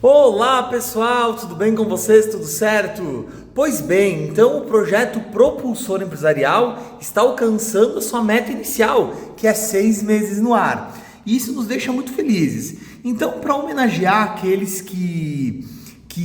Olá pessoal, tudo bem com vocês? Tudo certo? Pois bem, então o projeto Propulsor Empresarial está alcançando a sua meta inicial, que é 6 meses no ar. E isso nos deixa muito felizes. Então, para homenagear aqueles que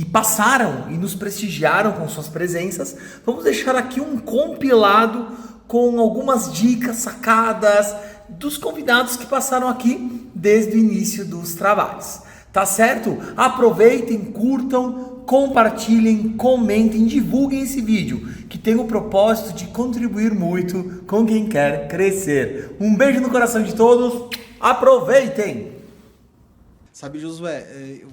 passaram e nos prestigiaram com suas presenças, vamos deixar aqui um compilado com algumas dicas, sacadas dos convidados que passaram aqui desde o início dos trabalhos. Tá certo? Aproveitem, curtam, compartilhem, comentem, divulguem esse vídeo, que tem o propósito de contribuir muito com quem quer crescer. Um beijo no coração de todos, aproveitem! Sabe, Josué, eu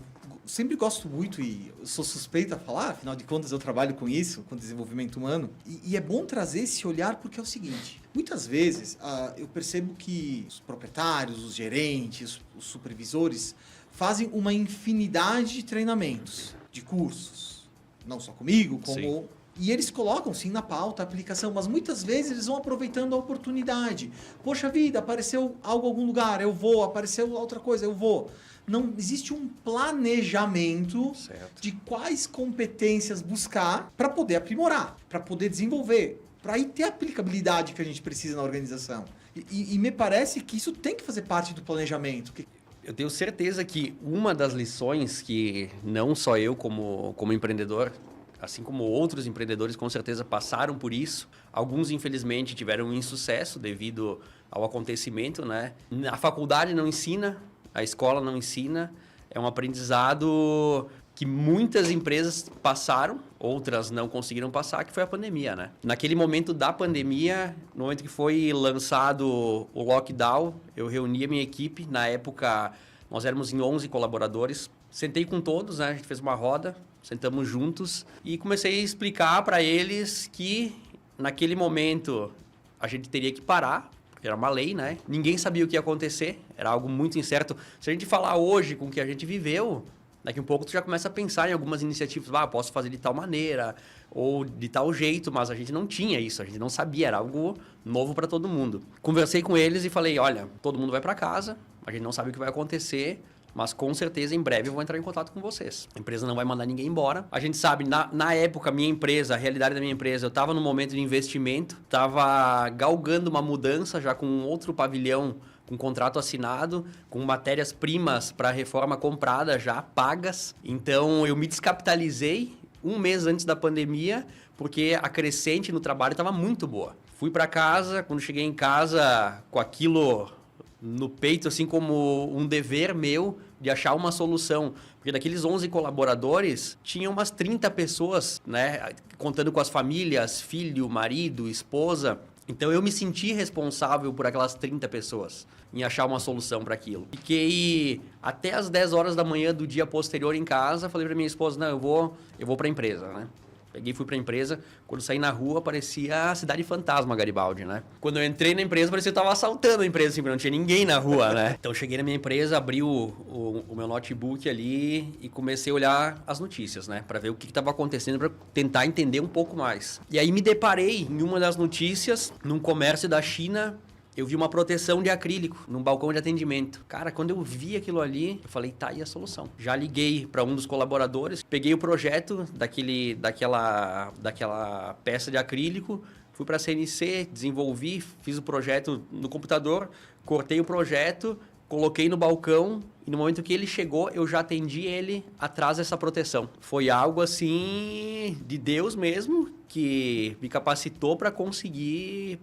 sempre gosto muito e sou suspeito a falar, afinal de contas eu trabalho com isso, com desenvolvimento humano, e é bom trazer esse olhar porque é o seguinte, muitas vezes eu percebo que os proprietários, os gerentes, os supervisores fazem uma infinidade de treinamentos, de cursos, não só comigo, como... Sim. E eles colocam, sim, na pauta a aplicação, mas muitas vezes eles vão aproveitando a oportunidade. Poxa vida, apareceu algo em algum lugar, eu vou, apareceu outra coisa, eu vou. Não existe um planejamento de quais competências buscar para poder aprimorar, para poder desenvolver, para aí ter a aplicabilidade que a gente precisa na organização. E me parece que isso tem que fazer parte do planejamento. Eu tenho certeza que uma das lições que não só eu como empreendedor, assim como outros empreendedores com certeza passaram por isso, alguns infelizmente tiveram um insucesso devido ao acontecimento, né? A faculdade não ensina, a escola não ensina, é um aprendizado que muitas empresas passaram, outras não conseguiram passar, que foi a pandemia, né? Naquele momento da pandemia, no momento que foi lançado o lockdown, eu reuni a minha equipe, na época nós éramos em 11 colaboradores, sentei com todos, né? A gente fez uma roda, sentamos juntos e comecei a explicar para eles que naquele momento a gente teria que parar, era uma lei, né? Ninguém sabia o que ia acontecer, era algo muito incerto. Se a gente falar hoje com o que a gente viveu, daqui a um pouco tu já começa a pensar em algumas iniciativas, posso fazer de tal maneira ou de tal jeito, mas a gente não tinha isso, a gente não sabia, era algo novo para todo mundo. Conversei com eles e falei, olha, todo mundo vai para casa, a gente não sabe o que vai acontecer, mas com certeza em breve eu vou entrar em contato com vocês. A empresa não vai mandar ninguém embora. A gente sabe, na época, a minha empresa, a realidade da minha empresa, eu estava no momento de investimento, estava galgando uma mudança já com outro pavilhão, com contrato assinado, com matérias-primas para a reforma comprada já pagas. Então eu me descapitalizei um mês antes da pandemia, porque a crescente no trabalho estava muito boa. Fui para casa, quando cheguei em casa com aquilo no peito, assim como um dever meu de achar uma solução. Porque daqueles 11 colaboradores, tinha umas 30 pessoas, né, contando com as famílias, filho, marido, esposa. Então eu me senti responsável por aquelas 30 pessoas em achar uma solução para aquilo. Fiquei até as 10 horas da manhã do dia posterior em casa, falei para minha esposa, não, eu vou para a empresa, né? Peguei e fui para a empresa. Quando saí na rua, parecia a cidade fantasma Garibaldi, né? Quando eu entrei na empresa, parecia que eu estava assaltando a empresa, assim, porque não tinha ninguém na rua, né? Então, eu cheguei na minha empresa, abri o meu notebook ali e comecei a olhar as notícias, né? Para ver o que estava acontecendo, para tentar entender um pouco mais. E aí, me deparei em uma das notícias, num comércio da China, eu vi uma proteção de acrílico num balcão de atendimento. Cara, quando eu vi aquilo ali, eu falei, tá aí a solução. Já liguei para um dos colaboradores, peguei o projeto daquela peça de acrílico, fui para a CNC, desenvolvi, fiz o projeto no computador, cortei o projeto, coloquei no balcão e no momento que ele chegou, eu já atendi ele atrás dessa proteção. Foi algo assim de Deus mesmo, que me capacitou para conseguir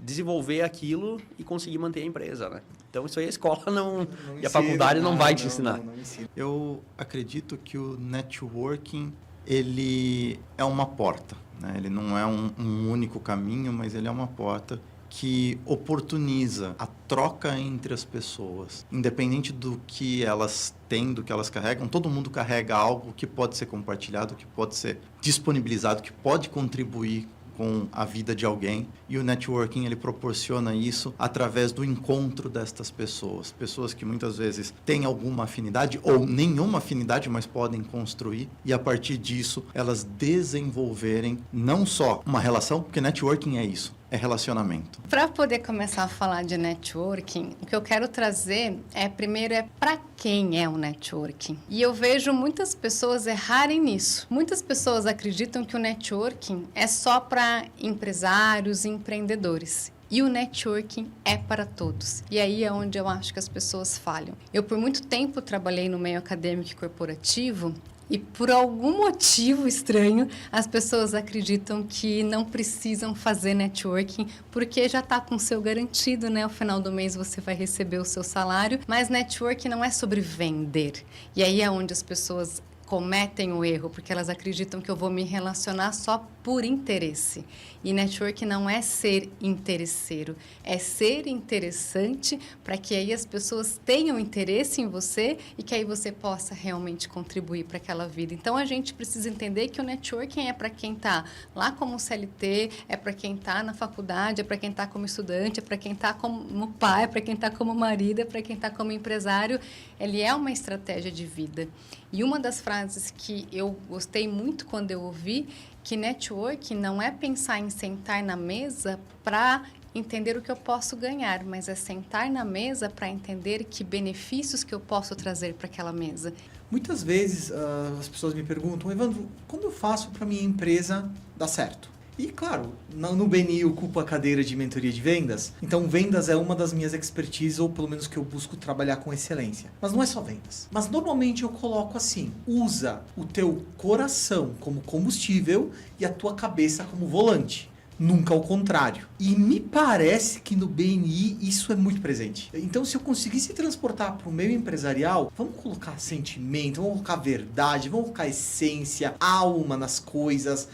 desenvolver aquilo e conseguir manter a empresa, né? Então isso aí a escola não e a faculdade não vai te ensinar. Não ensina. Eu acredito que o networking, ele é uma porta, né? Ele não é um único caminho, mas ele é uma porta que oportuniza a troca entre as pessoas. Independente do que elas têm, do que elas carregam, todo mundo carrega algo que pode ser compartilhado, que pode ser disponibilizado, que pode contribuir com a vida de alguém. E o networking, ele proporciona isso através do encontro destas pessoas. Pessoas que muitas vezes têm alguma afinidade ou nenhuma afinidade, mas podem construir. E a partir disso, elas desenvolverem não só uma relação, porque networking é isso. é relacionamento. Para poder começar a falar de networking, o que eu quero trazer primeiro para quem é o networking. E eu vejo muitas pessoas errarem nisso. Muitas pessoas acreditam que o networking é só para empresários e empreendedores. E o networking é para todos. E aí é onde eu acho que as pessoas falham. Eu, por muito tempo, trabalhei no meio acadêmico e corporativo. E por algum motivo estranho, as pessoas acreditam que não precisam fazer networking porque já está com o seu garantido, né? Ao final do mês você vai receber o seu salário. Mas networking não é sobre vender. E aí é onde as pessoas cometem o erro, porque elas acreditam que eu vou me relacionar só por interesse. E network não é ser interesseiro, é ser interessante para que aí as pessoas tenham interesse em você e que aí você possa realmente contribuir para aquela vida. Então, a gente precisa entender que o networking é para quem está lá como CLT, é para quem está na faculdade, é para quem está como estudante, é para quem está como pai, é para quem está como marido, é para quem está como empresário. Ele é uma estratégia de vida. E uma das frases que eu gostei muito quando eu ouvi, que network não é pensar em sentar na mesa para entender o que eu posso ganhar, mas é sentar na mesa para entender que benefícios que eu posso trazer para aquela mesa. Muitas vezes as pessoas me perguntam, Evandro, como eu faço para minha empresa dar certo? E, claro, no BNI eu ocupo a cadeira de mentoria de vendas, então vendas é uma das minhas expertises, ou pelo menos que eu busco trabalhar com excelência. Mas não é só vendas. Mas normalmente eu coloco assim, usa o teu coração como combustível e a tua cabeça como volante. Nunca ao contrário. E me parece que no BNI isso é muito presente. Então, se eu conseguisse transportar para o meio empresarial, vamos colocar sentimento, vamos colocar verdade, vamos colocar essência, alma nas coisas,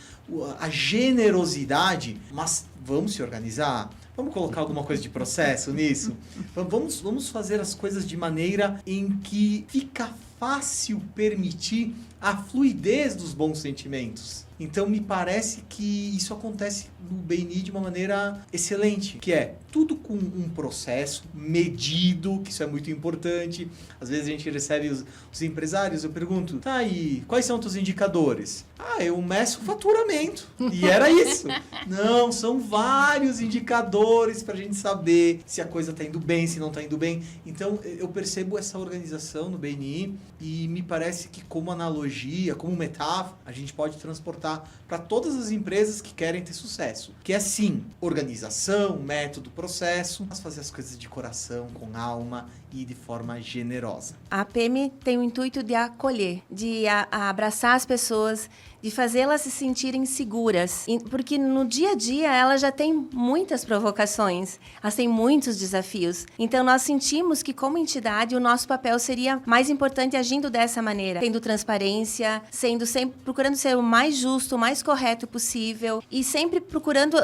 a generosidade, mas vamos se organizar? Vamos colocar alguma coisa de processo nisso? Vamos fazer as coisas de maneira em que fica fácil permitir a fluidez dos bons sentimentos. Então, me parece que isso acontece no BNI de uma maneira excelente, que é tudo com um processo medido, que isso é muito importante. Às vezes a gente recebe os empresários, eu pergunto, tá aí, quais são os teus indicadores? Eu meço o faturamento. E era isso. Não, são vários indicadores para a gente saber se a coisa está indo bem, se não está indo bem. Então, eu percebo essa organização no BNI e me parece que como analogia, como metáfora, a gente pode transportar para todas as empresas que querem ter sucesso. Que é sim, organização, método, processo, mas fazer as coisas de coração, com alma e de forma generosa. A APM tem o intuito de acolher, de abraçar as pessoas, de fazê-las se sentirem seguras. Porque no dia a dia elas já têm muitas provocações, elas têm muitos desafios. Então nós sentimos que como entidade o nosso papel seria mais importante agindo dessa maneira, tendo transparência, sendo sempre procurando ser o mais justo, o mais correto possível e sempre procurando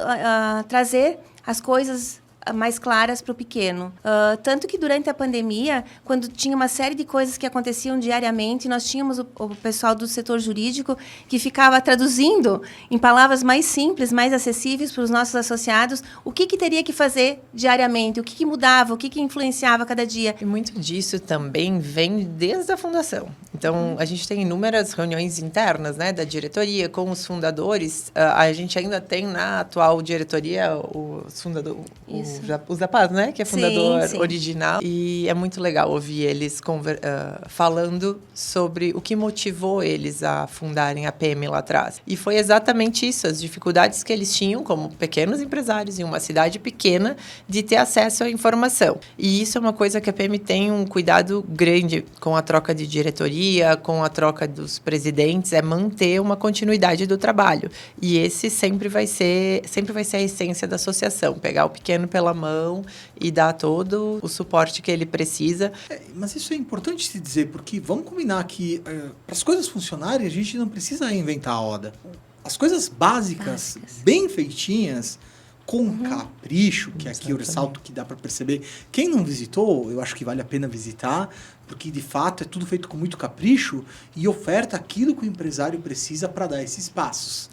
trazer as coisas mais claras para o pequeno. Tanto que durante a pandemia, quando tinha uma série de coisas que aconteciam diariamente, nós tínhamos o pessoal do setor jurídico que ficava traduzindo em palavras mais simples, mais acessíveis para os nossos associados, o que teria que fazer diariamente, o que mudava, o que influenciava cada dia. E muito disso também vem desde a fundação. Então, a gente tem inúmeras reuniões internas, né, da diretoria com os fundadores. A gente ainda tem na atual diretoria os fundadores, o Zapaz, né, que é fundador sim. original. E é muito legal ouvir eles falando sobre o que motivou eles a fundarem a PM lá atrás. E foi exatamente isso, as dificuldades que eles tinham como pequenos empresários em uma cidade pequena de ter acesso à informação. E isso é uma coisa que a PM tem um cuidado grande com a troca de diretoria, com a troca dos presidentes, é manter uma continuidade do trabalho. E esse sempre vai ser a essência da associação, pegar o pequeno pela mão e dar todo o suporte que ele precisa. Mas isso é importante se dizer, porque vamos combinar que para as coisas funcionarem, a gente não precisa reinventar a roda. As coisas básicas. Bem feitinhas, com capricho, que aqui eu ressalto que dá para perceber. Quem não visitou, eu acho que vale a pena visitar, porque de fato é tudo feito com muito capricho e oferta aquilo que o empresário precisa para dar esses passos,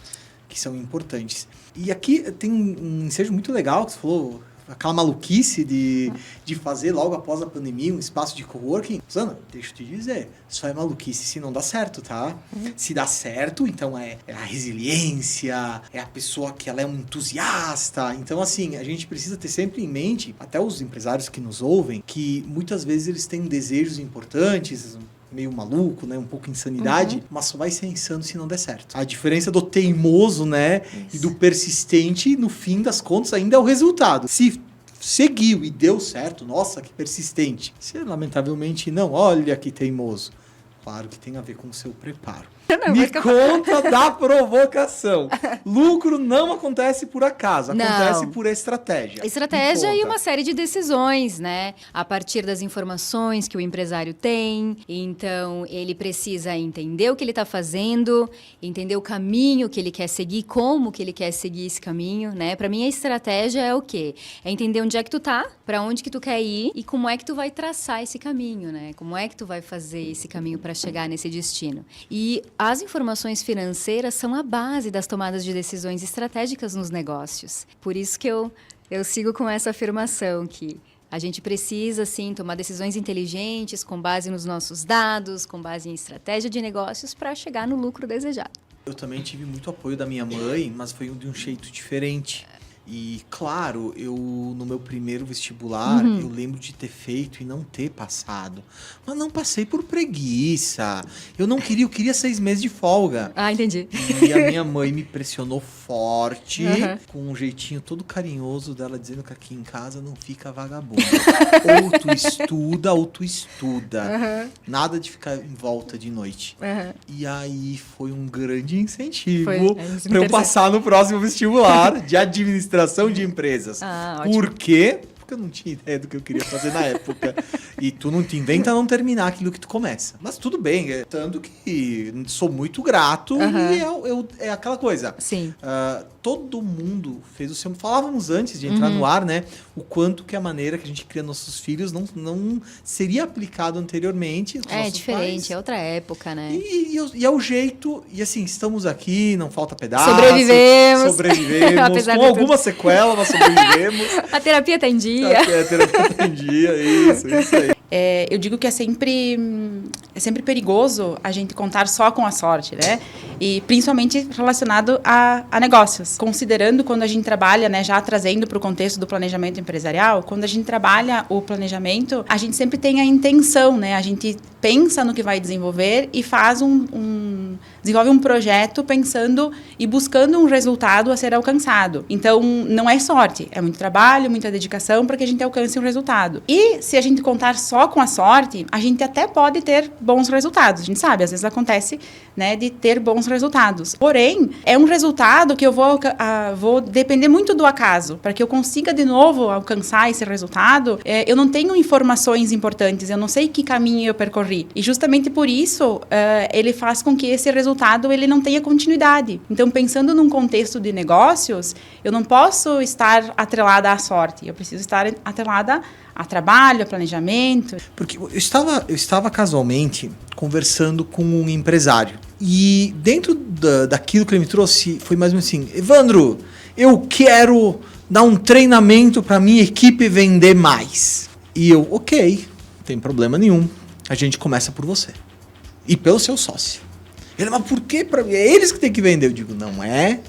que são importantes. E aqui tem um ensejo muito legal que você falou, aquela maluquice de fazer logo após a pandemia um espaço de coworking. Susana, deixa eu te dizer, só é maluquice se não dá certo, tá? Se dá certo, então é a resiliência, é a pessoa que ela é um entusiasta. Então, assim, a gente precisa ter sempre em mente, até os empresários que nos ouvem, que muitas vezes eles têm desejos importantes, meio maluco, né? Um pouco insanidade, mas só vai ser insano se não der certo. A diferença do teimoso, né? E do persistente, no fim das contas, ainda é o resultado. Se seguiu e deu certo, nossa, que persistente. Se lamentavelmente não, olha que teimoso. Claro que tem a ver com o seu preparo. Me conta da provocação. Lucro não acontece por acaso, acontece Não. por estratégia. Estratégia Me e conta. uma série de decisões, né? A partir das informações que o empresário tem. Então, ele precisa entender o que ele está fazendo, entender o caminho que ele quer seguir, como que ele quer seguir esse caminho, né? Para mim, a estratégia é o quê? É entender onde é que tu tá, para onde que tu quer ir e como é que tu vai traçar esse caminho, né? Como é que tu vai fazer esse caminho para chegar nesse destino. E as informações financeiras são a base das tomadas de decisões estratégicas nos negócios. Por isso que eu sigo com essa afirmação que a gente precisa, sim, tomar decisões inteligentes com base nos nossos dados, com base em estratégia de negócios para chegar no lucro desejado. Eu também tive muito apoio da minha mãe, mas foi de um jeito diferente. E, claro, eu no meu primeiro vestibular, eu lembro de ter feito e não ter passado. Mas não passei por preguiça. Eu queria 6 meses de folga. Ah, entendi. E a minha mãe me pressionou forte, com um jeitinho todo carinhoso dela, dizendo que aqui em casa não fica vagabundo. ou tu estuda. Nada de ficar em volta de noite. E aí foi um grande incentivo para eu passar no próximo vestibular de administração de empresas. Ah, ótimo. Por quê? Porque eu não tinha ideia do que eu queria fazer na época. E tu não te inventa não terminar aquilo que tu começa. Mas tudo bem, tanto que sou muito grato e é aquela coisa. Sim. Todo mundo fez o seu... Falávamos antes de entrar no ar, né? O quanto que a maneira que a gente cria nossos filhos não seria aplicado anteriormente. É diferente, é outra época, né? E é o jeito... E assim, estamos aqui, não falta pedaço. Sobrevivemos. Apesar com alguma sequela, mas sobrevivemos. A terapia tá em dia. A terapia tá em dia, isso aí. Eu digo que é sempre perigoso a gente contar só com a sorte, né? E principalmente relacionado a negócios. Considerando quando a gente trabalha, né, já trazendo para o contexto do planejamento empresarial, quando a gente trabalha o planejamento, a gente sempre tem a intenção, né? A gente pensa no que vai desenvolver e faz desenvolve um projeto pensando e buscando um resultado a ser alcançado. Então, não é sorte, é muito trabalho, muita dedicação para que a gente alcance um resultado. E se a gente contar só com a sorte, a gente até pode ter bons resultados. A gente sabe, às vezes acontece, né, de ter bons resultados. Porém, é um resultado que eu vou depender muito do acaso. Para que eu consiga de novo alcançar esse resultado, eu não tenho informações importantes, eu não sei que caminho eu percorri. E justamente por isso, ele faz com que esse resultado ele não tenha continuidade. Então, pensando num contexto de negócios, eu não posso estar atrelada à sorte. Eu preciso estar atrelada a trabalho, a planejamento. Porque eu estava casualmente conversando com um empresário. E dentro daquilo que ele me trouxe, foi mais ou menos assim: Evandro, eu quero dar um treinamento para minha equipe vender mais. E eu, ok, não tem problema nenhum. A gente começa por você. E pelo seu sócio. Ele, mas por que para mim? É eles que tem que vender. Eu digo, não é.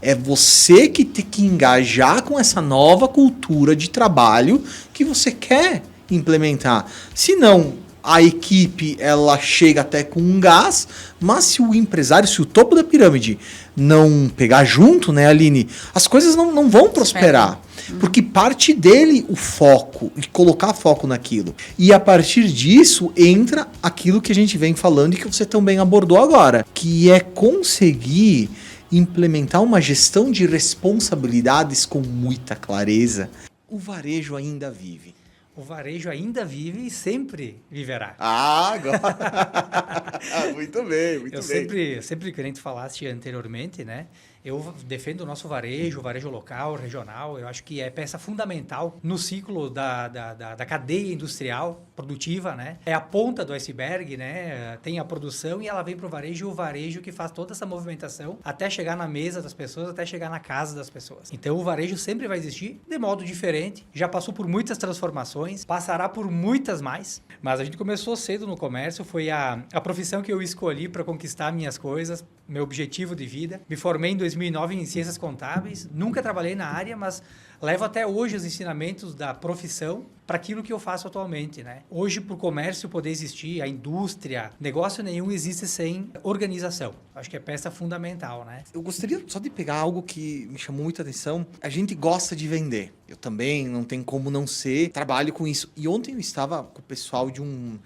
É você que tem que engajar com essa nova cultura de trabalho que você quer implementar. Senão, a equipe ela chega até com um gás, mas se o empresário, se o topo da pirâmide não pegar junto, né, Aline, as coisas não vão prosperar. Porque parte dele o foco, e colocar foco naquilo. E a partir disso entra aquilo que a gente vem falando e que você também abordou agora, que é conseguir implementar uma gestão de responsabilidades com muita clareza. O varejo ainda vive. O varejo ainda vive e sempre viverá. Ah, agora! Muito bem, muito bem. Sempre que a gente falaste anteriormente, né? Eu defendo o nosso varejo local, regional. Eu acho que é peça fundamental no ciclo da cadeia industrial produtiva, né? É a ponta do iceberg, né? Tem a produção e ela vem para o varejo, e o varejo que faz toda essa movimentação até chegar na mesa das pessoas, até chegar na casa das pessoas. Então, o varejo sempre vai existir de modo diferente. Já passou por muitas transformações, passará por muitas mais. Mas a gente começou cedo no comércio, foi a profissão que eu escolhi para conquistar minhas coisas, meu objetivo de vida. Me formei em 2009 em Ciências Contábeis, nunca trabalhei na área, mas levo até hoje os ensinamentos da profissão para aquilo que eu faço atualmente, né? Hoje, para o comércio poder existir, a indústria, negócio nenhum existe sem organização. Acho que é peça fundamental, né? Eu gostaria só de pegar algo que me chamou muita atenção. A gente gosta de vender. Eu também, não tem como não ser. Trabalho com isso. E ontem eu estava com o pessoal de um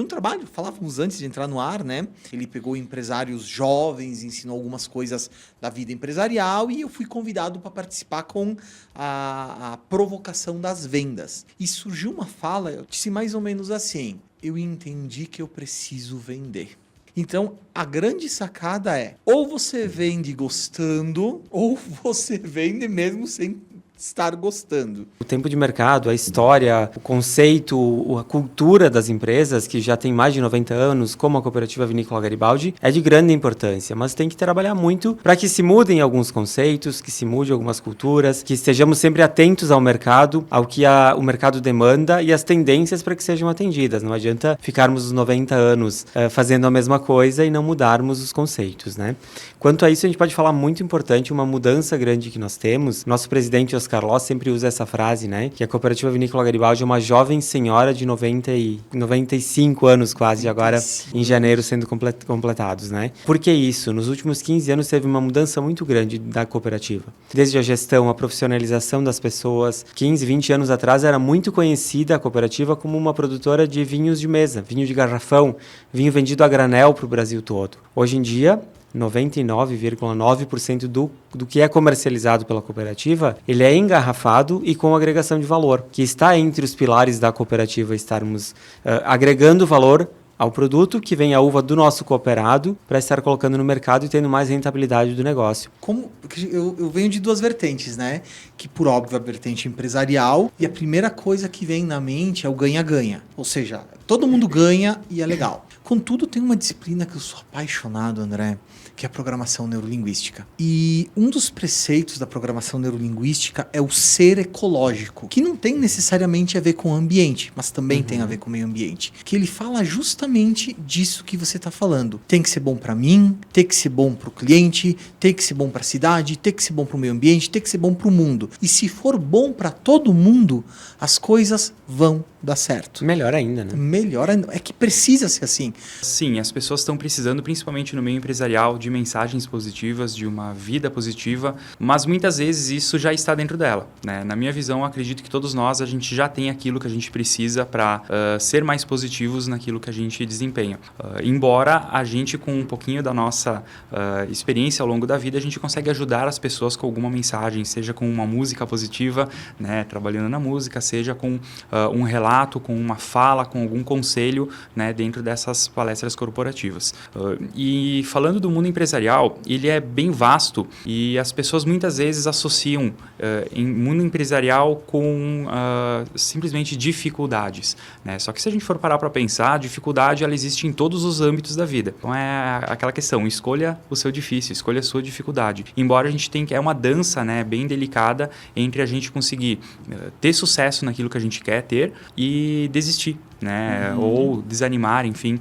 trabalho, falávamos antes de entrar no ar, né? Ele pegou empresários jovens, ensinou algumas coisas da vida empresarial e eu fui convidado para participar com a provocação das vendas. E surgiu uma fala, eu disse mais ou menos assim: eu entendi que eu preciso vender. Então, a grande sacada é, ou você vende gostando, ou você vende mesmo sem estar gostando. O tempo de mercado, a história, o conceito, a cultura das empresas, que já tem mais de 90 anos, como a Cooperativa Vinícola Garibaldi, é de grande importância, mas tem que trabalhar muito para que se mudem alguns conceitos, que se mudem algumas culturas, que estejamos sempre atentos ao mercado, ao que o mercado demanda e as tendências para que sejam atendidas. Não adianta ficarmos os 90 anos fazendo a mesma coisa e não mudarmos os conceitos, né? Quanto a isso, a gente pode falar muito importante, uma mudança grande que nós temos. Nosso presidente Oscar Loss sempre usa essa frase, né? Que a Cooperativa Vinícola Garibaldi é uma jovem senhora de 95 anos quase, agora em janeiro sendo completados, né? Por que isso? Nos últimos 15 anos teve uma mudança muito grande da cooperativa. Desde a gestão, a profissionalização das pessoas. 15, 20 anos atrás era muito conhecida a cooperativa como uma produtora de vinhos de mesa, vinho de garrafão, vinho vendido a granel para o Brasil todo. Hoje em dia, 99,9% do que é comercializado pela cooperativa, ele é engarrafado e com agregação de valor, que está entre os pilares da cooperativa, estarmos agregando valor ao produto que vem a uva do nosso cooperado para estar colocando no mercado e tendo mais rentabilidade do negócio. Eu venho de duas vertentes, né? Que por óbvio a vertente empresarial, e a primeira coisa que vem na mente é o ganha-ganha. Ou seja, todo mundo ganha e é legal. Contudo, tem uma disciplina que eu sou apaixonado, André, que é a programação neurolinguística. E um dos preceitos da programação neurolinguística é o ser ecológico, que não tem necessariamente a ver com o ambiente, mas também tem a ver com o meio ambiente. Que ele fala justamente disso que você está falando. Tem que ser bom para mim, tem que ser bom para o cliente, tem que ser bom para a cidade, tem que ser bom para o meio ambiente, tem que ser bom para o mundo. E se for bom para todo mundo, as coisas vão dar certo. Melhor ainda, né? Melhor ainda. É que precisa ser assim. Sim, as pessoas estão precisando, principalmente no meio empresarial, de mensagens positivas, de uma vida positiva, mas muitas vezes isso já está dentro dela, né? Na minha visão, acredito que todos nós, a gente já tem aquilo que a gente precisa para ser mais positivos naquilo que a gente desempenha. Embora a gente, com um pouquinho da nossa experiência ao longo da vida, a gente consegue ajudar as pessoas com alguma mensagem, seja com uma música positiva, né, trabalhando na música, seja com um relato, com uma fala, com algum conselho, né, dentro dessas palestras corporativas. E falando do mundo empresarial, ele é bem vasto e as pessoas muitas vezes associam em mundo empresarial com simplesmente dificuldades, né? Só que se a gente for parar para pensar, a dificuldade ela existe em todos os âmbitos da vida. Então é aquela questão, escolha o seu difícil, escolha a sua dificuldade. Embora a gente tenha que é uma dança, né, bem delicada entre a gente conseguir ter sucesso naquilo que a gente quer ter e desistir, né? Ou desanimar, enfim.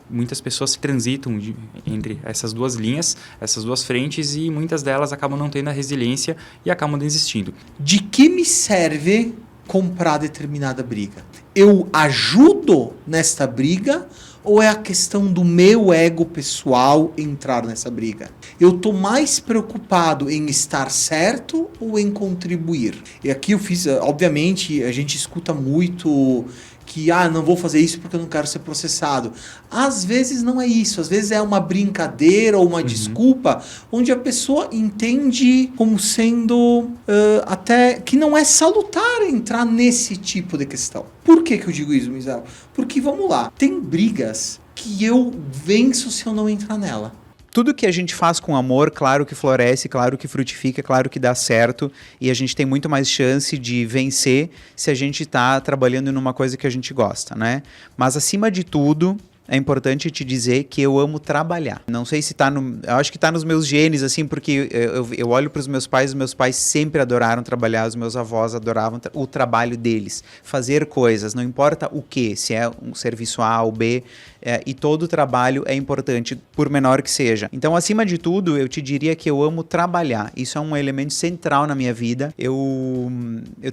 Muitas pessoas transitam entre essas duas linhas, essas duas frentes, e muitas delas acabam não tendo a resiliência e acabam desistindo. De que me serve comprar determinada briga? Eu ajudo nesta briga ou é a questão do meu ego pessoal entrar nessa briga? Eu estou mais preocupado em estar certo ou em contribuir? E aqui eu fiz, obviamente, a gente escuta muito que, não vou fazer isso porque eu não quero ser processado. Às vezes não é isso, às vezes é uma brincadeira ou uma desculpa, onde a pessoa entende como sendo até que não é salutar entrar nesse tipo de questão. Por que eu digo isso, Misael? Porque, vamos lá, tem brigas que eu venço se eu não entrar nela. tudo que a gente faz com amor, claro que floresce, claro que frutifica, claro que dá certo, e a gente tem muito mais chance de vencer se a gente está trabalhando numa coisa que a gente gosta, né? Mas acima de tudo, é importante te dizer que eu amo trabalhar. Não sei se tá no... Eu acho que tá nos meus genes, assim, porque eu olho para os meus pais sempre adoraram trabalhar, os meus avós adoravam o trabalho deles. Fazer coisas, não importa o que, se é um serviço A ou B, e todo trabalho é importante, por menor que seja. Então, acima de tudo, eu te diria que eu amo trabalhar. Isso é um elemento central na minha vida. Eu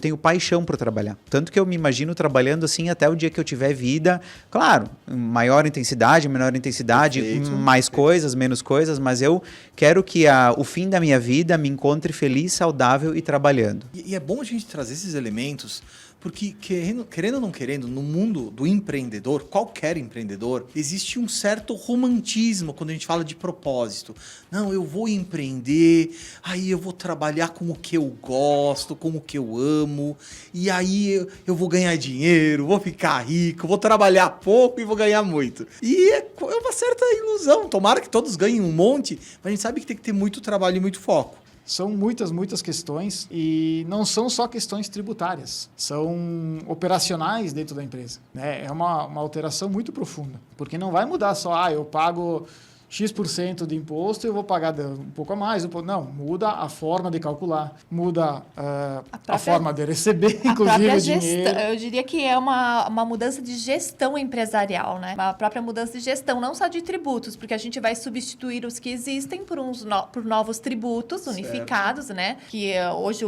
tenho paixão por trabalhar. Tanto que eu me imagino trabalhando assim até o dia que eu tiver vida. Claro, maior intensidade, menor intensidade, mais coisas, menos coisas, mas eu quero que o fim da minha vida me encontre feliz, saudável e trabalhando. E é bom a gente trazer esses elementos, porque querendo ou não querendo, no mundo do empreendedor, qualquer empreendedor, existe um certo romantismo quando a gente fala de propósito. Não, eu vou empreender, aí eu vou trabalhar com o que eu gosto, com o que eu amo, e aí eu vou ganhar dinheiro, vou ficar rico, vou trabalhar pouco e vou ganhar muito. E é uma certa ilusão. Tomara que todos ganhem um monte, mas a gente sabe que tem que ter muito trabalho e muito foco. São muitas questões e não são só questões tributárias, são operacionais dentro da empresa, né? É uma alteração muito profunda, porque não vai mudar só, eu pago X% de imposto e eu vou pagar um pouco a mais. Não, muda a forma de calcular, muda a forma de receber, inclusive, o dinheiro. Eu diria que é uma mudança de gestão empresarial, né? Uma própria mudança de gestão, não só de tributos, porque a gente vai substituir os que existem por novos tributos unificados, né? Que hoje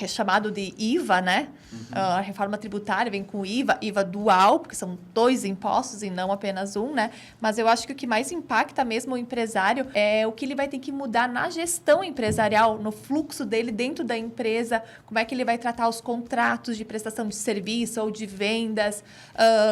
é chamado de IVA, né? A reforma tributária vem com IVA dual, porque são 2 impostos e não apenas um, né? Mas eu acho que o que mais impacta mesmo o empresário é o que ele vai ter que mudar na gestão empresarial, no fluxo dele dentro da empresa, como é que ele vai tratar os contratos de prestação de serviço ou de vendas,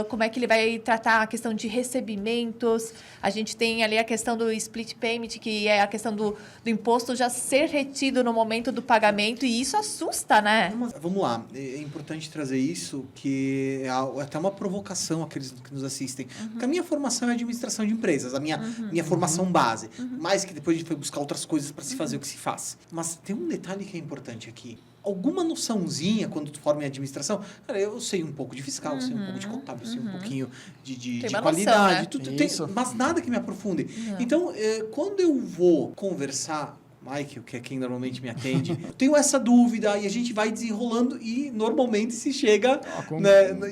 como é que ele vai tratar a questão de recebimentos. A gente tem ali a questão do split payment, que é a questão do imposto já ser retido no momento do pagamento, e isso assusta, né? Vamos lá, é importante trazer isso, que é até uma provocação àqueles que nos assistem. Porque a minha formação é administração de empresas, a minha formação base. Mais que depois a gente foi buscar outras coisas para se fazer o que se faz. Mas tem um detalhe que é importante aqui. Alguma noçãozinha quando tu forma em administração, cara, eu sei um pouco de fiscal, eu sei um pouco de contábil, eu sei um pouquinho de qualidade, noção, né? Mas nada que me aprofunde. Então, quando eu vou conversar, Mike, que é quem normalmente me atende, eu tenho essa dúvida e a gente vai desenrolando e normalmente se chega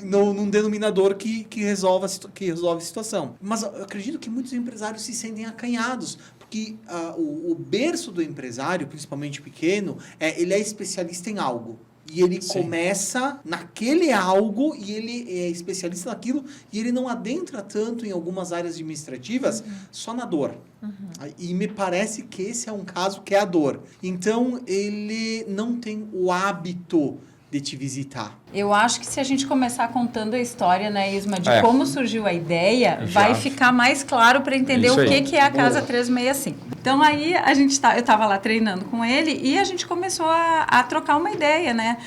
num denominador que resolve a situação. Mas eu acredito que muitos empresários se sentem acanhados, porque o berço do empresário, principalmente pequeno, ele é especialista em algo. E ele começa naquele algo e ele é especialista naquilo e ele não adentra tanto em algumas áreas administrativas só na dor. E me parece que esse é um caso que é a dor. Então, ele não tem o hábito de te visitar. Eu acho que se a gente começar contando a história, né, Isma, de como surgiu a ideia, vai ficar mais claro para entender o que é a Casa 365. Então, aí, eu estava lá treinando com ele e a gente começou a trocar uma ideia, né?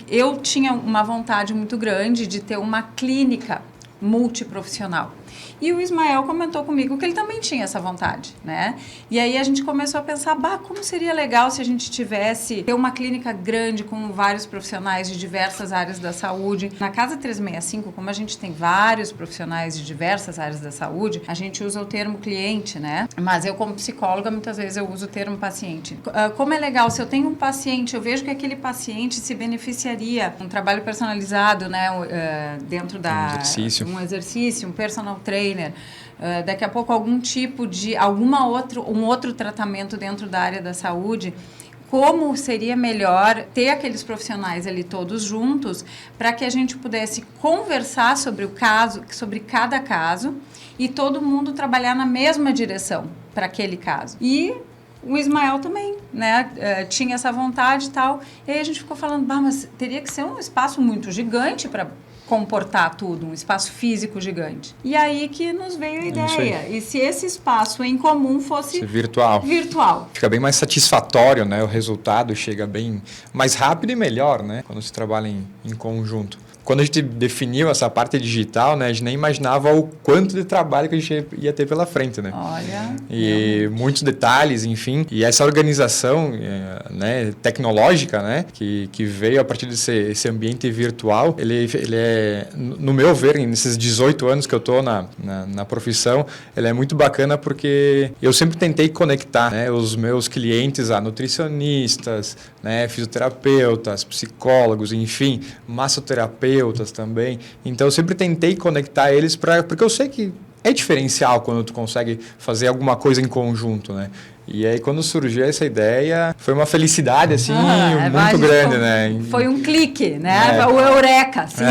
Eu tinha uma vontade muito grande de ter uma clínica multiprofissional. E o Ismael comentou comigo que ele também tinha essa vontade, né? E aí a gente começou a pensar, como seria legal se a gente tivesse uma clínica grande com vários profissionais de diversas áreas da saúde. Na Casa 365, como a gente tem vários profissionais de diversas áreas da saúde, a gente usa o termo cliente, né? Mas eu, como psicóloga, muitas vezes eu uso o termo paciente. Como é legal, se eu tenho um paciente, eu vejo que aquele paciente se beneficiaria um trabalho personalizado, né? Dentro um exercício, um personal trainer, daqui a pouco algum tipo de um outro tratamento dentro da área da saúde. Como seria melhor ter aqueles profissionais ali todos juntos para que a gente pudesse conversar sobre o caso, sobre cada caso, e todo mundo trabalhar na mesma direção para aquele caso. E o Ismael também, né, tinha essa vontade e tal. E aí a gente ficou falando, mas teria que ser um espaço muito gigante para comportar tudo, um espaço físico gigante. E aí que nos veio a ideia. E se esse espaço em comum fosse virtual. Fica bem mais satisfatório, né? O resultado chega bem mais rápido e melhor, né? Quando se trabalha em conjunto. quando a gente definiu essa parte digital, né, a gente nem imaginava o quanto de trabalho que a gente ia ter pela frente, né? Olha. E muitos detalhes, enfim. E essa organização, né, tecnológica, né, que veio a partir desse ambiente virtual, ele é, no meu ver, nesses 18 anos que eu estou na profissão, ele é muito bacana porque eu sempre tentei conectar, né, os meus clientes a nutricionistas, né, fisioterapeutas, psicólogos, enfim, massoterapeutas também. Então eu sempre tentei conectar eles porque eu sei que é diferencial quando tu consegue fazer alguma coisa em conjunto, né? E aí, quando surgiu essa ideia, foi uma felicidade, assim, muito grande, né? Foi um clique, né? O eureka, assim.